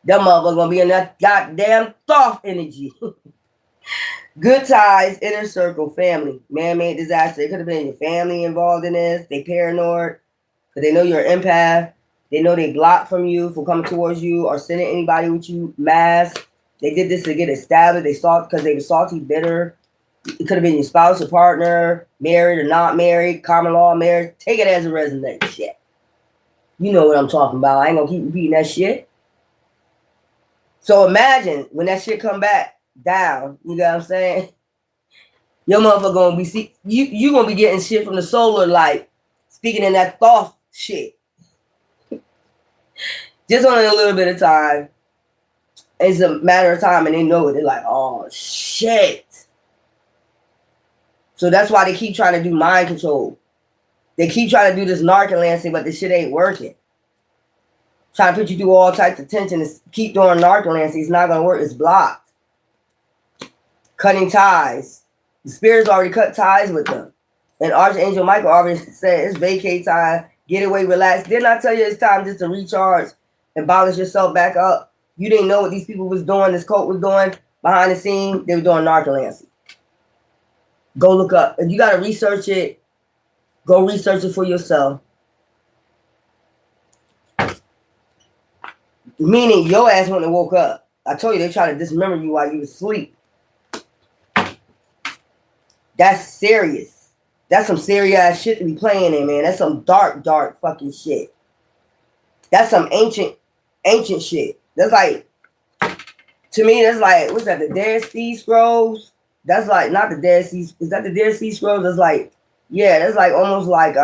That motherfucker gonna be in that goddamn Thoth energy. Good ties, inner circle, family. Man-made disaster. It could have been your family involved in this. They paranoid. Because they know you're an empath. They know they blocked from you from coming towards you or sending anybody with you mass. They did this to get established. They saw because they were salty, bitter. It could have been your spouse, your partner, married or not married, common law marriage. Take it as a resume. Shit. You know what I'm talking about. I ain't gonna keep repeating that shit. So imagine when that shit come back down, you know what I'm saying? Your motherfucker gonna be you gonna be getting shit from the solar light, speaking in that Thoth shit. Just only a little bit of time. It's a matter of time, and they know it. They're like, oh shit. So that's why they keep trying to do mind control. They keep trying to do this narcolancy, but this shit ain't working. Trying to put you through all types of tension and keep doing narcolancy. It's not gonna work. It's blocked. Cutting ties. The spirits already cut ties with them. And Archangel Michael already said it's vacate time. Get away, relax. Didn't I tell you it's time just to recharge and balance yourself back up? You didn't know what these people was doing, this cult was doing behind the scene. They were doing narcolancy. Go look up. If you got to research it, go research it for yourself. Meaning your ass wouldn't have woke up. I told you they try to dismember you while you was asleep. That's serious. That's some serious ass shit to be playing in, man. That's some dark, dark fucking shit. That's some ancient shit. That's like, to me, that's like, what's that, the Dead Sea Scrolls? That's like, not the Dead Sea, is that the Dead Sea Scrolls? That's like, yeah, that's like almost like,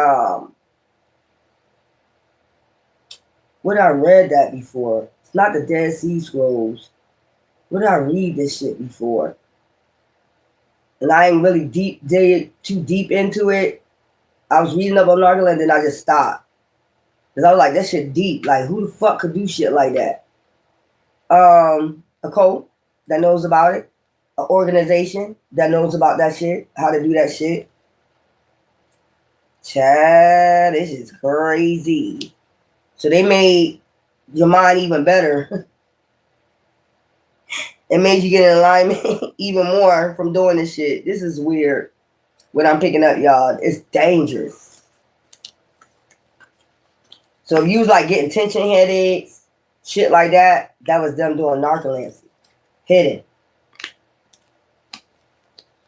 what I read that before. It's not the Dead Sea Scrolls. Where did I read this shit before? And I ain't really too deep into it. I was reading up on Narcoland, then I just stopped. Because I was like, that shit deep. Like, who the fuck could do shit like that? A cult that knows about it. An organization that knows about that shit. How to do that shit. Chad, this is crazy. So they made your mind even better. It made you get in alignment even more from doing this shit. This is weird. What I'm picking up, y'all, it's dangerous. So if you was like getting tension headaches, shit like that, that was them doing narcolepsy. Hidden.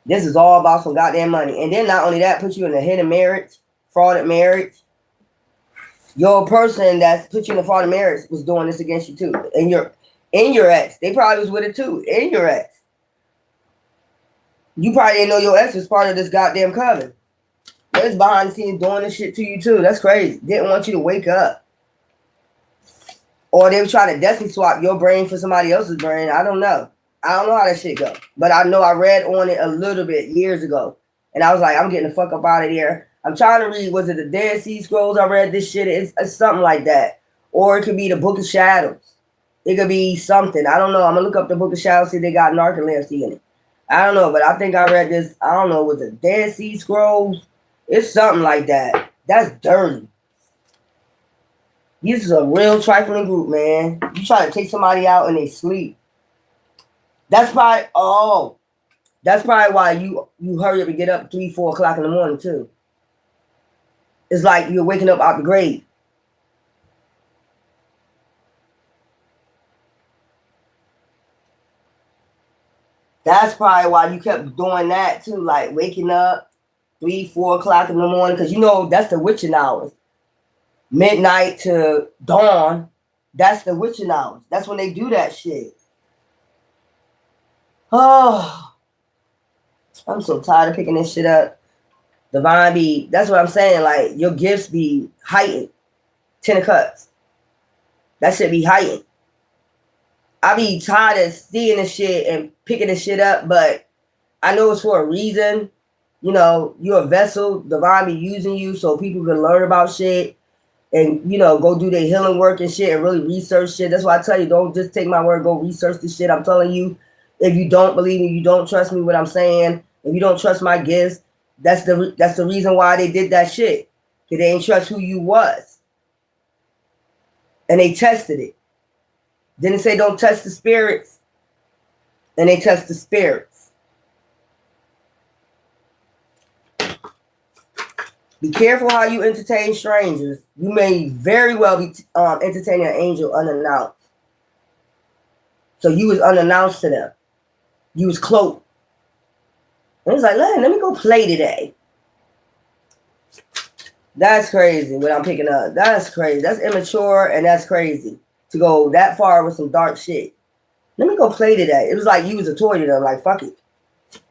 This is all about some goddamn money. And then not only that, put you in a hidden marriage, frauded marriage. Your person that's put you in a frauded marriage was doing this against you too. And your ex. They probably was with it too. And your ex. You probably didn't know your ex was part of this goddamn coven. They was behind the scenes doing this shit to you too. That's crazy. Didn't want you to wake up. Or they were trying to destiny swap your brain for somebody else's brain. I don't know. I don't know how that shit go. But I know I read on it a little bit years ago. And I was like, I'm getting the fuck up out of here. I'm trying to read, was it the Dead Sea Scrolls? I read this shit. It's something like that. Or it could be the Book of Shadows. It could be something. I don't know. I'm going to look up the Book of Shadows, see if they got narcolepsy in it. I don't know, but I think I read this. I don't know. Was it Dead Sea Scrolls? It's something like that. That's dirty. This is a real trifling group, man. You try to take somebody out and they sleep. That's probably why you hurry up and get up 3, 4 o'clock in the morning too. It's like you're waking up out the grave. That's probably why you kept doing that too, like waking up 3, 4 o'clock in the morning, because you know that's the witching hours. Midnight to dawn, that's the witching hours. That's when they do that shit. Oh, I'm so tired of picking this shit up. Divine be, that's what I'm saying. Like, your gifts be heightened. 10 of Cups. That shit be heightened. I be tired of seeing this shit and picking this shit up, but I know it's for a reason. You know, you're a vessel. Divine be using you so people can learn about shit and, you know, go do their healing work and shit and really research shit. That's why I tell you, don't just take my word, go research this shit. I'm telling you, if you don't believe me, you don't trust me what I'm saying, if you don't trust my gifts, that's the reason why they did that shit. Because they ain't trust who you was. And they tested it. Didn't say don't test the spirits. And they test the spirits. Be careful how you entertain strangers. You may very well be entertaining an angel unannounced. So you was unannounced to them. You was cloaked. And it's like, let me go play today. That's crazy what I'm picking up. That's crazy. That's immature and that's crazy. To go that far with some dark shit. Let me go play today. It was like you was a toy to them. Like, fuck it.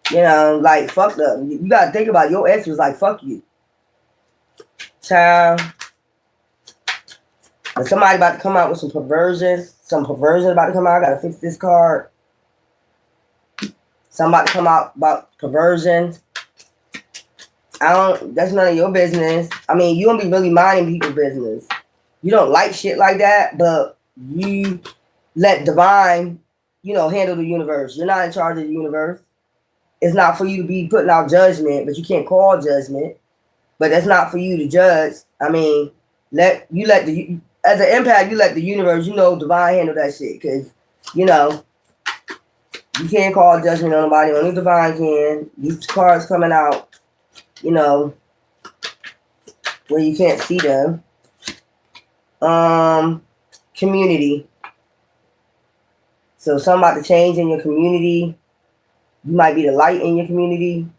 You know, like, fuck them. You got to think about it. Your ex was like, fuck you. Child. And somebody about to come out with some perversions. Some perversion about to come out. I got to fix this card. Somebody about to come out about perversions. That's none of your business. I mean, you don't be really minding people's business. You don't like shit like that, but you let divine, you know, handle the universe. You're not in charge of the universe. It's not for you to be putting out judgment, but you can't call judgment. But that's not for you to judge. I mean, as an empath, you let the universe, you know, divine handle that shit. Because, you know, you can't call judgment on nobody. Only divine can. These cards coming out, you know, where you can't see them. Community. So something about to change in your community. You might be the light in your community.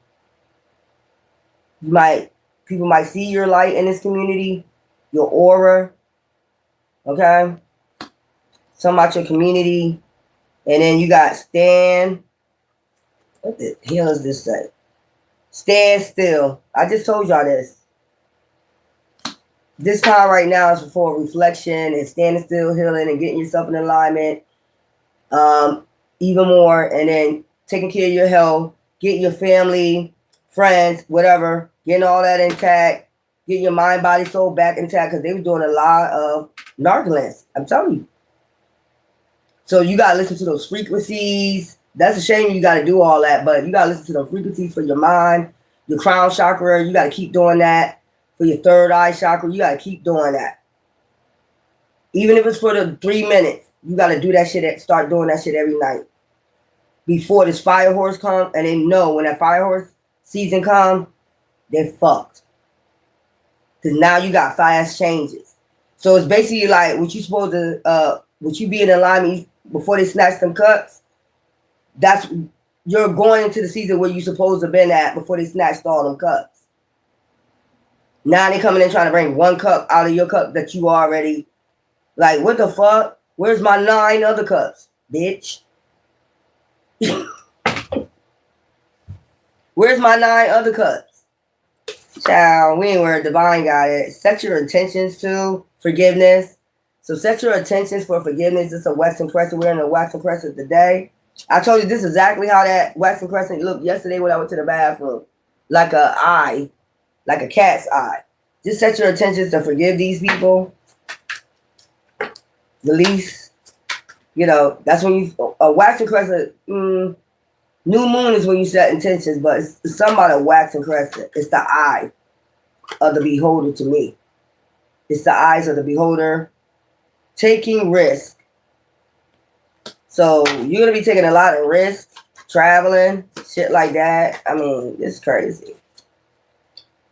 People might see your light in this community, your aura. Okay? Something about your community. And then you got stand. What the hell does this say? Stand still. I just told y'all this. This time right now is for reflection and standing still, healing, and getting yourself in alignment. Even more. And then taking care of your health, getting your family, friends, whatever, getting all that intact, getting your mind, body, soul back intact, because they were doing a lot of narcolepsy. I'm telling you. So you got to listen to those frequencies. That's a shame you got to do all that, but you got to listen to those frequencies for your mind, your crown chakra. You got to keep doing that. For your third eye chakra, you got to keep doing that. Even if it's for the 3 minutes, you got to do that shit. Start doing that shit every night before this fire horse come, and they know when that fire horse season come, they're fucked. Because now you got fast changes. So it's basically like what you supposed to, what you be in alignment before they snatch them cups. That's you're going into the season where you supposed to have been at before they snatched all them cups. Now they coming in trying to bring one cup out of your cup that you already like. What the fuck? Where's my 9 other cups, bitch? Where's my 9 other cups? Child, we ain't where divine got it. Set your intentions to forgiveness. So set your intentions for forgiveness. It's a waxing crescent. We're in a waxing crescent today. I told you this is exactly how that waxing crescent looked yesterday when I went to the bathroom. Like a eye. Like a cat's eye. Just set your intentions to forgive these people. Release. You know, that's when you... A waxing crescent... new moon is when you set intentions, but it's something about a waxing crescent. It's the eye of the beholder to me. It's the eyes of the beholder. Taking risk. So you're going to be taking a lot of risks. Traveling. Shit like that. I mean, it's crazy.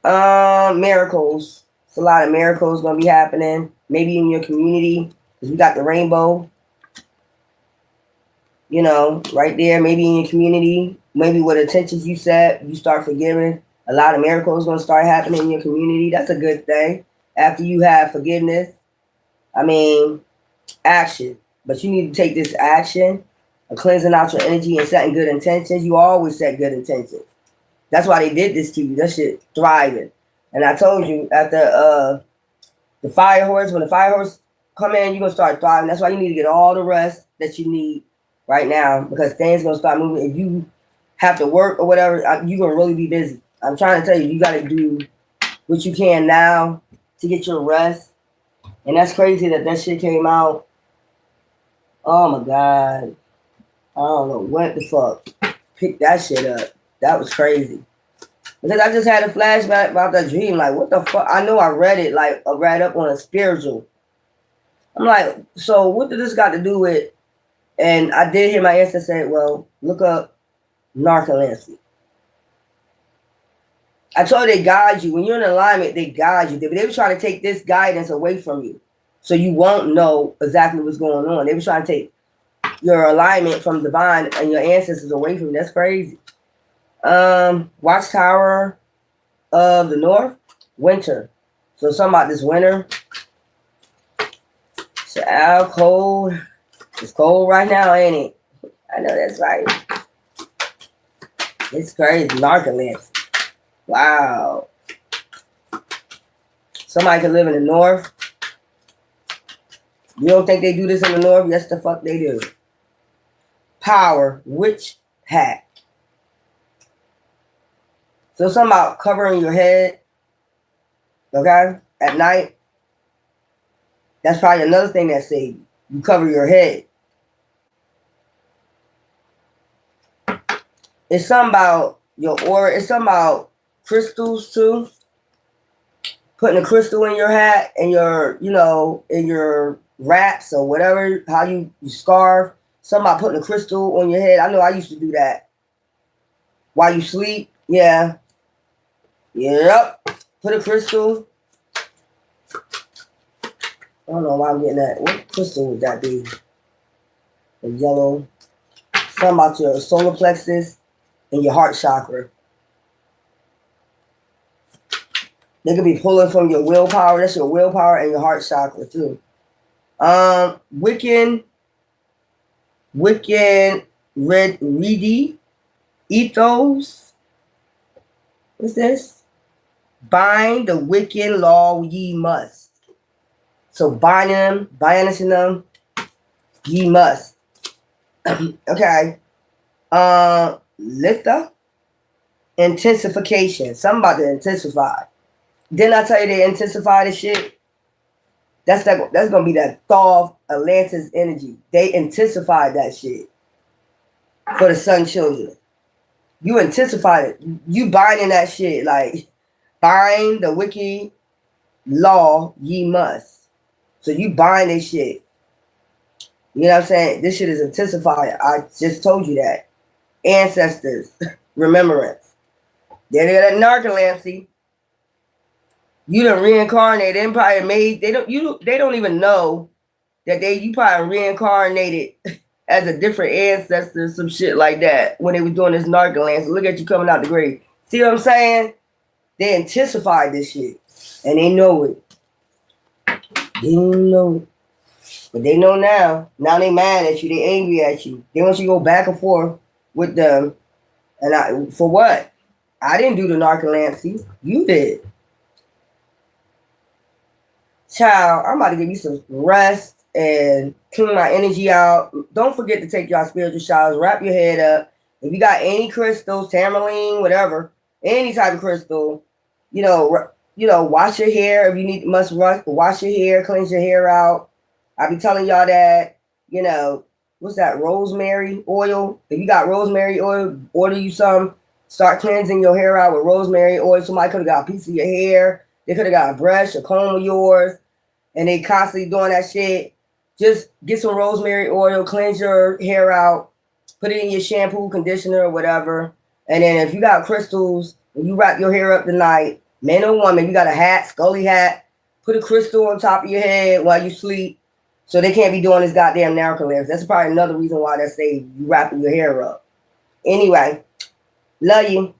Miracles. It's a lot of miracles going to be happening. Maybe in your community. Because we got the rainbow. You know, right there. Maybe in your community. Maybe with intentions you set. You start forgiving. A lot of miracles going to start happening in your community. That's a good thing. After you have forgiveness. I mean, action. But you need to take this action of cleansing out your energy and setting good intentions. You always set good intentions. That's why they did this to you. That shit thriving. And I told you after the fire horse, when the fire horse come in, you're going to start thriving. That's why you need to get all the rest that you need right now because things going to start moving. If you have to work or whatever, you're going to really be busy. I'm trying to tell you, you got to do what you can now to get your rest. And that's crazy that shit came out. Oh my God. I don't know what the fuck. Pick that shit up. That was crazy. Because I just had a flashback about that dream. Like, what the fuck? I know I read it, like, I read up on a spiritual. I'm like, so what did this got to do with? And I did hear my answer say, well, look up Necromancy. I told you they guide you. When you're in alignment, they guide you. They were trying to take this guidance away from you. So you won't know exactly what's going on. They were trying to take your alignment from divine and your ancestors away from you. That's crazy. Watchtower of the North, winter. So something about this winter. It's out cold. It's cold right now, ain't it? I know that's right. It's crazy. Narcolepsy. Wow. Somebody could live in the North. You don't think they do this in the North? Yes, the fuck they do. Power, witch hat. So something about covering your head, okay, at night. That's probably another thing that saved you. You cover your head. It's something about your aura. It's something about crystals too. Putting a crystal in your hat and your, you know, in your wraps or whatever, how you scarf. Something about putting a crystal on your head. I know I used to do that. While you sleep, yeah. Yep. Put a crystal. I don't know why I'm getting that. What crystal would that be? The yellow. Something about your solar plexus and your heart chakra. They could be pulling from your willpower. That's your willpower and your heart chakra too. Wiccan, red reedy, ethos. What's this? Bind the Wiccan law ye must. So banishing them, ye must. Okay. Litha, intensification. Something about to intensify. Didn't I tell you they intensify the shit? That's gonna be that Thoth Atlantis energy. They intensified that shit for the sun children. You intensified it. You binding that shit. Like, bind the wicked law ye must. So you buying this shit. You know what I'm saying? This shit is intensified. I just told you that. Ancestors, remembrance. Then they got that narcolepsy. You done reincarnated. They probably made they don't even know that you probably reincarnated as a different ancestor, some shit like that when they was doing this narcolepsy. Look at you coming out the grave. See what I'm saying? They intensified this shit. And they know it. They don't know it. But they know now. Now they mad at you. They angry at you. They want you to go back and forth with them. And for what? I didn't do the narcolepsy. You did. Child, I'm about to give you some rest and clean my energy out. Don't forget to take your spiritual showers. Wrap your head up. If you got any crystals, tourmaline, whatever, any type of crystal, wash your hair. If you must wash your hair, cleanse your hair out. I be telling y'all that, what's that, rosemary oil? If you got rosemary oil, order you some. Start cleansing your hair out with rosemary oil. Somebody could have got a piece of your hair. They could have got a brush, a comb of yours, and they constantly doing that shit. Just get some rosemary oil, cleanse your hair out, put it in your shampoo, conditioner, or whatever. And then if you got crystals, when you wrap your hair up tonight, man or woman, you got a hat, scully hat, put a crystal on top of your head while you sleep. So they can't be doing this goddamn narcolepsy. That's probably another reason why they say you wrapping your hair up. Anyway, love you.